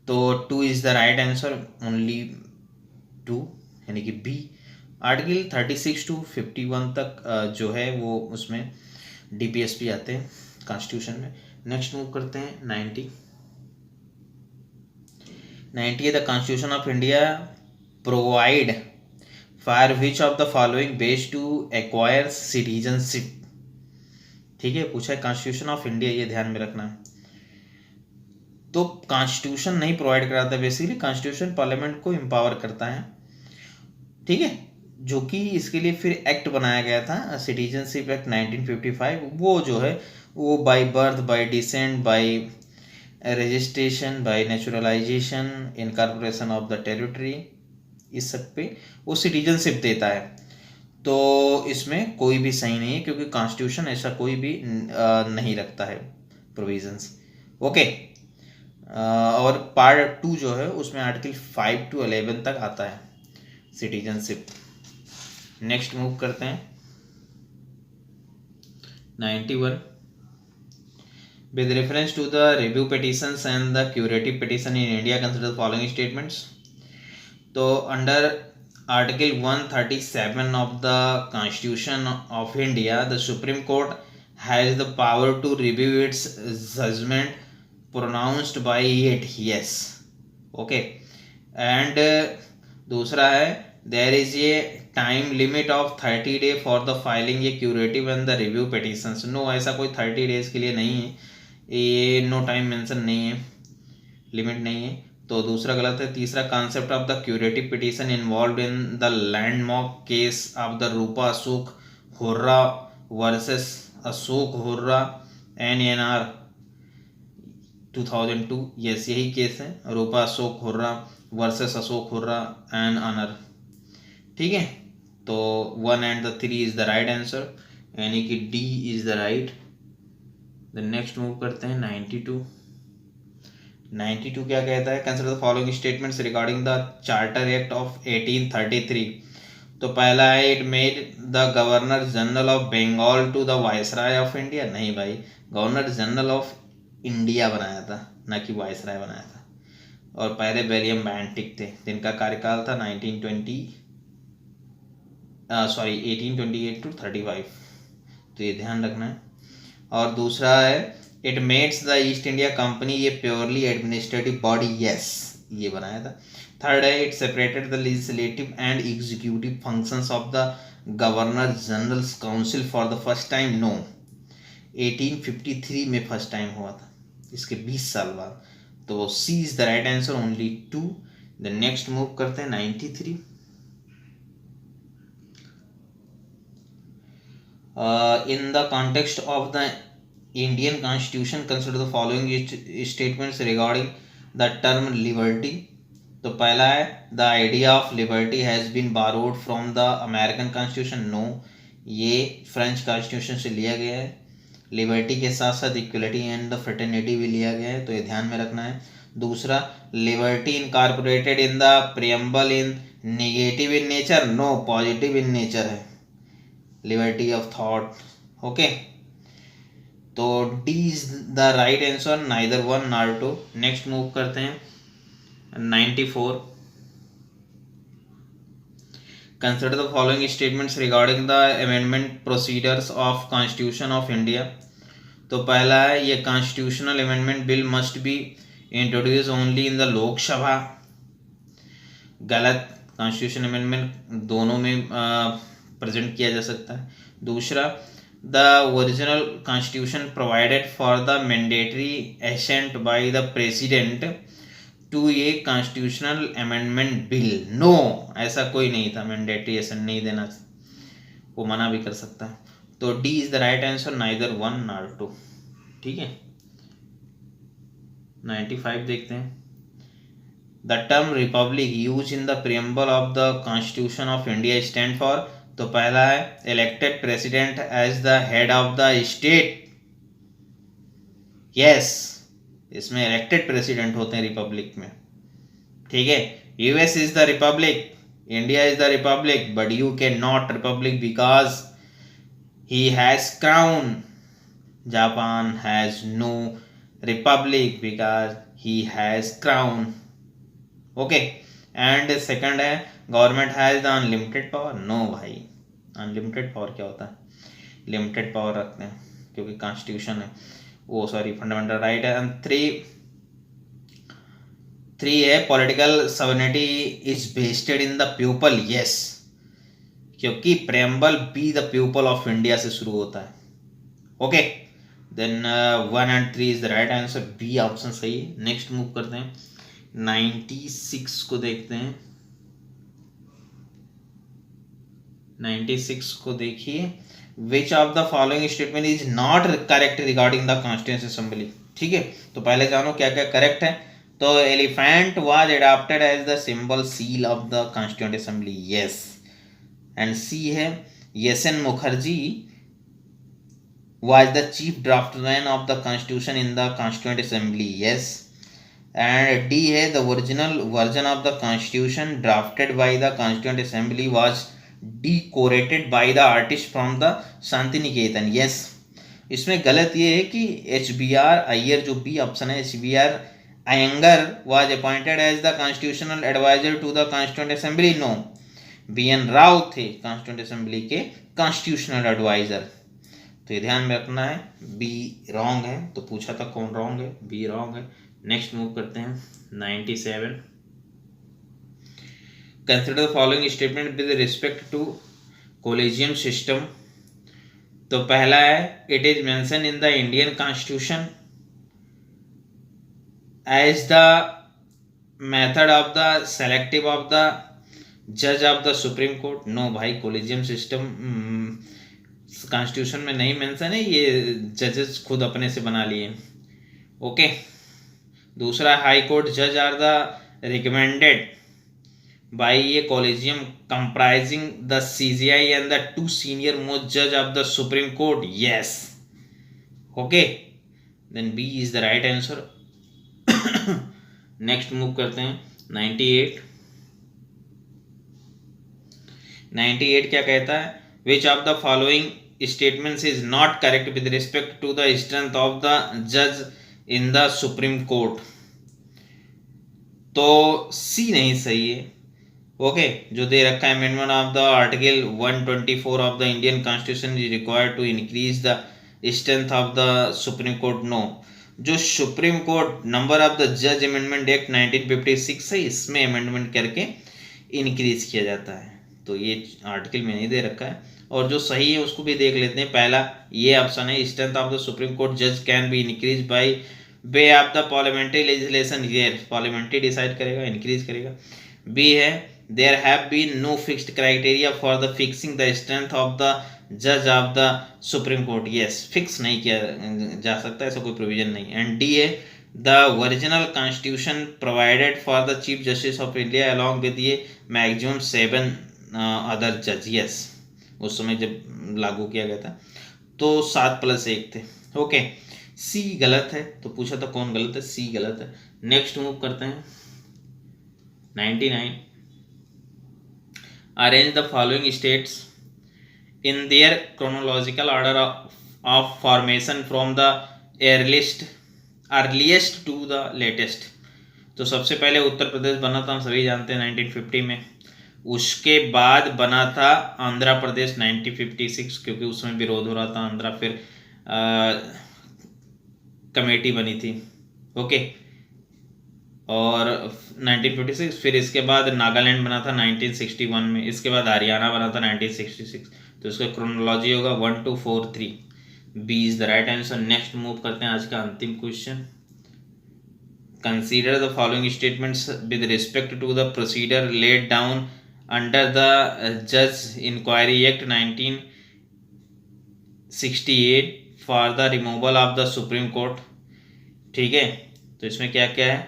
तो 2 is the right answer, only 2, यानी कि बी। आर्टिकल 36 to 51 तक जो है वो उसमें DPSP आते हैं कॉन्स्टिट्यूशन में। नेक्स्ट मूव करते हैं 90 है, the constitution of India provide for which of the following base to acquire citizenship. ठीक है, पूछा है कॉन्स्टिट्यूशन ऑफ इंडिया, ये ध्यान में रखना है। तो कॉन्स्टिट्यूशन नहीं प्रोवाइड कराता, बेसिकली कॉन्स्टिट्यूशन पार्लियामेंट को एम्पावर करता है, ठीक है। जो कि इसके लिए फिर एक्ट बनाया गया था, सिटीजनशिप एक्ट 1955। वो जो है वो by birth, bye decent, bye registration, bye naturalisation, incorporation of the territory, इस सब पे वो सिटीजनशिप देता है। तो इसमें कोई भी सही नहीं है, क्योंकि कॉन्स्टिट्यूशन ऐसा कोई भी नहीं रखता है प्रोविजंस। ओके। और पार्ट 2 जो है उसमें आर्टिकल 5 to 11 तक आता है सिटीजनशिप। नेक्स्ट मूव करते हैं 91। With reference to the review petitions and the curative petition in India, consider the following statements. तो under article 137 of the Constitution of India, the Supreme Court has the power to review its judgment pronounced by it. Yes. Okay. And दूसरा है there is a time limit of 30 day for the filing a curative and the review petitions. No, ऐसा कोई 30 days के लिए नहीं है, ये no time mention नहीं है, लिमिट नहीं है। तो दूसरा गलत है। तीसरा, concept of the curative petition involve in the landmark case of the Rupa Ashok Hurra versus Ashok Hurra NNR 2002। Yes, यही केस है, Rupa Ashok Hurra versus Ashok Hurra and another. ठीक है, तो 1 and 3 is the right answer, यानी कि D is the right. Next move करते हैं 92। 92 क्या कहता है? Consider the following statements regarding the charter act of 1833। तो पहला है it made the governor general of Bengal to the viceroy of India. नहीं भाई, गवर्नर जनरल ऑफ इंडिया बनाया था, ना कि वायसराय बनाया था। और पहले विलियम बेंटिक थे, जिनका कार्यकाल था 1828 to 35। तो ये ध्यान रखना है। और दूसरा है it makes the East India Company ये प्योरली एडमिनिस्ट्रेटिव बॉडी। यस, ये बनाया था। थर्ड है it separated the legislative and executive functions of the governor general's council for the first time. No, 1853 में फर्स्ट टाइम हुआ था, इसके 20 साल बाद। तो C is the right answer, only 2। The next move करते हैं 93। In the context of the Indian Constitution, consider the following statements regarding the term liberty. तो पहला है the idea of liberty has been borrowed from the American Constitution. No, ये French constitution से लिया गया है। लिबर्टी के साथ साथ इक्वलिटी एंड द फ्रेटर्निटी भी लिया गया है, तो ये ध्यान में रखना है। दूसरा, liberty incorporated in the preamble in negative in nature. No, positive in nature है, लिबर्टी ऑफ थॉट। ओके, तो D is the right answer, neither 1 nor 2। Next move करते हैं 94। Consider the following statements regarding the amendment procedures of constitution of India. तो पहला है ये constitutional amendment bill must be introduce only in the Lok Sabha. गलत, constitution amendment दोनों में present किया जा सकता है। दूसरा, the original constitution provided for the mandatory assent by the president to a constitutional amendment bill. No, ऐसा कोई नहीं था, मैंडेटरी एसेंट नहीं देना, वो मना भी कर सकता है। तो D is the right answer, neither 1 nor 2। ठीक है, 95 देखते हैं। The term republic use in the preamble of the constitution of India stand for. तो पहला है elected president as the head of the state. Yes, इसमें इलेक्टेड प्रेसिडेंट होते हैं रिपब्लिक में। ठीक है, US is the republic, India is the republic, but you can not republic because he has crown. Japan has no republic because he has crown. Okay, and second है government has the unlimited power. No भाई, unlimited power क्या होता है? Limited power रखते हैं, क्योंकि constitution है वो, सॉरी, फंडामेंटल राइट है। एंड थ्री है political sovereignty is vested in the people. Yes, क्योंकि preamble we the people of India से शुरू होता है। Okay, then 1 and 3 is the right answer, B option सही है। नेक्स्ट मूव करते हैं 96 को देखते हैं। 96 को देखिए, विच of the following statement is not correct regarding the constituent assembly. ठीक है, तो पहले जानो क्या क्या करेक्ट है। तो elephant was adopted as the symbol seal of the constituent assembly, yes. And C है, S N. Mukherjee was the chief draftsman of the constitution in the constituent assembly, yes. And D है, the original version of the constitution drafted by the constituent assembly was decorated by the artist from the Santiniketan, yes. इसमें गलत ये है कि HBR Iyer, जो B option है, HBR Iyengar was appointed as the constitutional advisor to the constituent assembly, no. BN Rao थे constituent assembly के constitutional advisor। तो ये ध्यान में रखना है, बी रॉन्ग है। तो पूछा था कौन रॉन्ग है, बी रॉन्ग है। नेक्स्ट मूव करते हैं 97। Consider the following statement with respect to collegium system. तो पहला है, it is mention in the Indian constitution as the method of the selective of the जज of the supreme court. No भाई, collegium system constitution में नहीं mention है, ये जजेस खुद अपने से बना लिए। ओके। दूसरा, हाई कोर्ट जज are the recommended by a collegium comprising the CJI and the 2 senior most जज of the supreme court, yes. Okay, then B is the right answer. Next move करते हैं 98। 98 क्या कहता है, which of the following statements is not correct with respect to the strength of the judge in the Supreme Court। तो सी नहीं सही है। Okay, जो दे रखा है, amendment of the article 124 of the Indian constitution is required to increase the strength of the supreme court, no. जो supreme court number of the जज अमेंडमेंट एक्ट 1956 है, इसमें अमेंडमेंट करके इंक्रीज किया जाता है। तो ये आर्टिकल में नहीं दे रखा है। और जो सही है उसको भी देख लेते हैं। पहला ये ऑप्शन है, strength of the supreme court जज can be increase by way of the parliamentary legislation, ये पार्लियामेंट्री डिसाइड करेगा, इंक्रीज करेगा। बी है, there have been no fixed criteria for the fixing the strength of the जज of the supreme court, yes. Fix नहीं किया जा सकता, ऐसा कोई प्रोविजन नहीं। एंड डी है, the original constitution provided for the chief justice of India along with ये मैक्सिमम 7 अदर जज, यस। उस समय जब लागू किया गया था तो 7+1 थे। ओके, सी गलत है। तो पूछा था कौन गलत है, सी गलत है। नेक्स्ट मूव करते हैं 99। Arrange the following states in their chronological order of formation from the earliest to the latest. तो सबसे पहले उत्तर प्रदेश बना था, हम सभी जानते हैं 1950 में। उसके बाद बना था आंध्र प्रदेश 1956, क्योंकि उसमें विरोध हो रहा था आंध्रा, फिर कमेटी बनी थी। ओके, और 1956, फिर इसके बाद नागालैंड बना था 1961 में, इसके बाद हरियाणा बना था 1966। तो इसका क्रोनोलॉजी होगा 1 2 4 3, B is the right answer. Next move करते हैं आज का अंतिम question. Consider the following statements with respect to the procedure laid down under the जज inquiry act 1968 for the removal of the supreme court. ठीक है, तो इसमें क्या क्या है,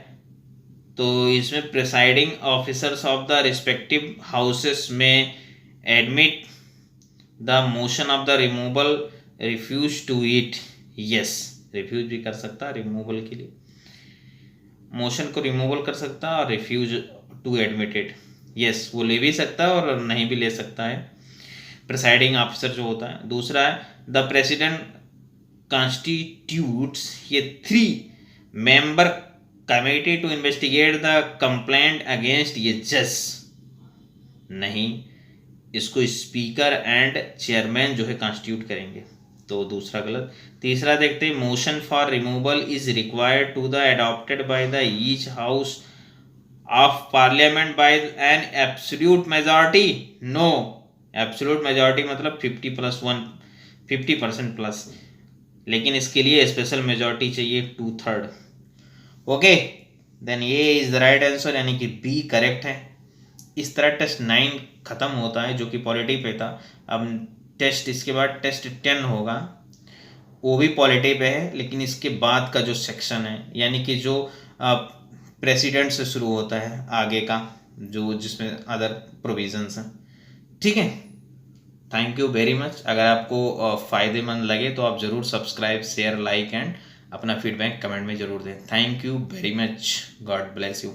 तो इसमें presiding officers of the respective houses में admit the motion of the removal, refuse to it, yes. Refuse भी कर सकता है रिमूवल के लिए, मोशन को रिमूवल कर सकता है, और refuse to admit it, yes. वो ले भी सकता है और नहीं भी ले सकता है, प्रिसाइडिंग ऑफिसर जो होता है। दूसरा है, द प्रेसिडेंट कॉन्स्टिट्यूट्स ये 3 member committee to investigate the complaint against ये जज, नहीं, इसको स्पीकर एंड चेयरमैन जो है कॉन्स्टिट्यूट करेंगे। तो दूसरा गलत। तीसरा देखते हैं, motion for removal is required to the adopted by the each house of parliament by an absolute majority, no. Absolute majority मतलब 50+1, 50% प्लस, लेकिन इसके लिए स्पेशल मेजॉरिटी चाहिए 2/3। ओके, देन ये इज द राइट आंसर, यानी कि बी करेक्ट है। इस तरह टेस्ट 9 ख़त्म होता है जो कि पॉलिटी पे था। अब टेस्ट इसके बाद टेस्ट 10 होगा, वो भी पॉलिटी पे है, लेकिन इसके बाद का जो सेक्शन है यानी कि जो प्रेसिडेंट से शुरू होता है आगे का, जो जिसमें अदर प्रोविजंस हैं। ठीक है, थैंक यू वेरी मच। अगर आपको फ़ायदेमंद लगे तो आप ज़रूर सब्सक्राइब, शेयर, लाइक एंड अपना फीडबैक कमेंट में ज़रूर दें। Thank you very much, God bless you.